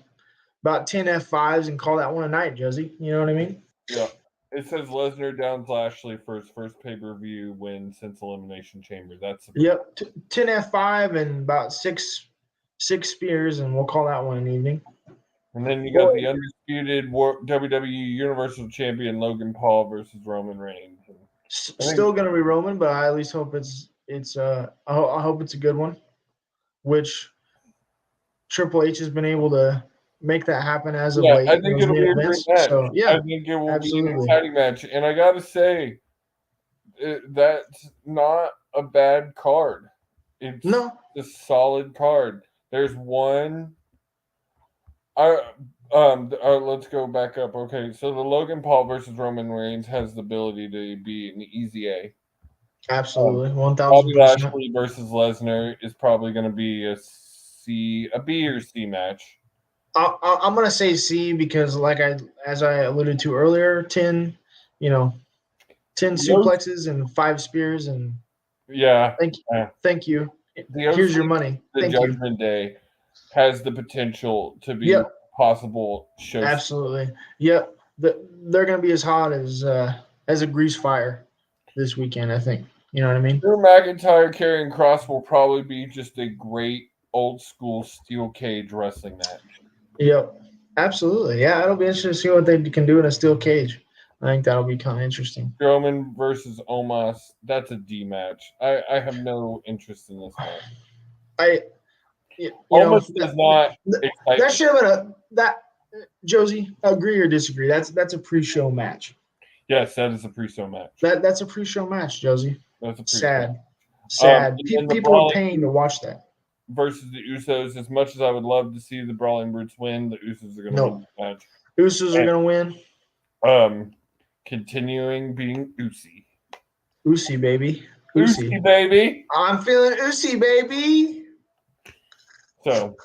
about 10 F5s and call that one a night, Josie. You know what I mean? Yeah. It says Lesnar downs Lashley for his first pay-per-view win since Elimination Chamber. That's 10 F5 and about six spears, and we'll call that one an evening. And then you got the undisputed WWE Universal Champion Logan Paul versus Roman Reigns. Still going to be Roman, but I at least hope it's I hope it's a good one, which Triple H has been able to make that happen as of late. I think it'll be a great match. So, I think it will be an exciting match. And I got to say, that's not a bad card. It's a solid card. There's one. Let's go back up. Okay, so the Logan Paul versus Roman Reigns has the ability to be an easy A. Absolutely, 1,000%. Bobby Lashley versus Lesnar is probably going to be a B or C match. I'm going to say C because, as I alluded to earlier, 10 suplexes and 5 spears and thank you. Here's your money. The Judgment Day has the potential to be possible show. Absolutely. Yep. They're going to be as hot as a grease fire this weekend, I think. You know what I mean? Drew McIntyre, Karrion Kross will probably be just a great old school steel cage wrestling match. Yep. Absolutely. Yeah, it'll be interesting to see what they can do in a steel cage. I think that'll be kind of interesting. Strowman versus Omos. That's a D match. I have no interest in this match. Omos does not excite that should have been Josie, agree or disagree. That's a pre-show match. Yes, that is a pre-show match. That's a pre-show match, Josie. That's a pre-show. Sad. People are paying to watch that. Versus the Usos. As much as I would love to see the Brawling Brutes win, the Usos are going to win the match. Usos are going to win. continuing being Usi. Usi, baby. Usi, baby. I'm feeling Usi, baby. So,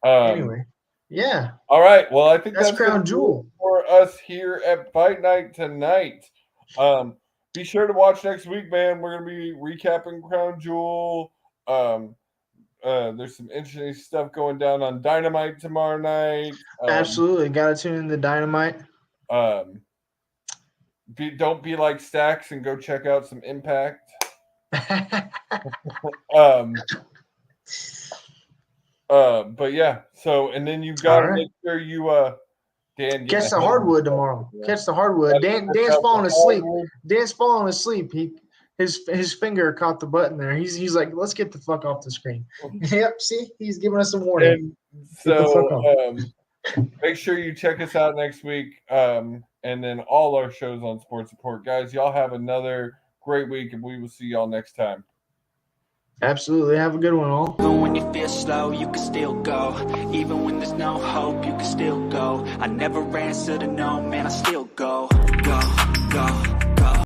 anyway, yeah. All right. Well, I think that's Crown Jewel for us here at Fight Night tonight. Be sure to watch next week, man. We're gonna be recapping Crown Jewel. There's some interesting stuff going down on Dynamite tomorrow night. Absolutely, gotta tune in to Dynamite. Don't be like Stacks and go check out some Impact. But yeah, so and then you've got to make sure you Dan catch the hardwood tomorrow. Yeah. Catch the hardwood. Dan's falling asleep. Dan's falling asleep. His finger caught the button there. He's like, let's get the fuck off the screen. Yep, see, he's giving us a warning. And so make sure you check us out next week. And then all our shows on Sports Support. Guys, y'all have another great week, and we will see y'all next time. Absolutely. Have a good one, all. Even when you feel slow, you can still go. Even when there's no hope, you can still go. I never answer to no, man, I still go.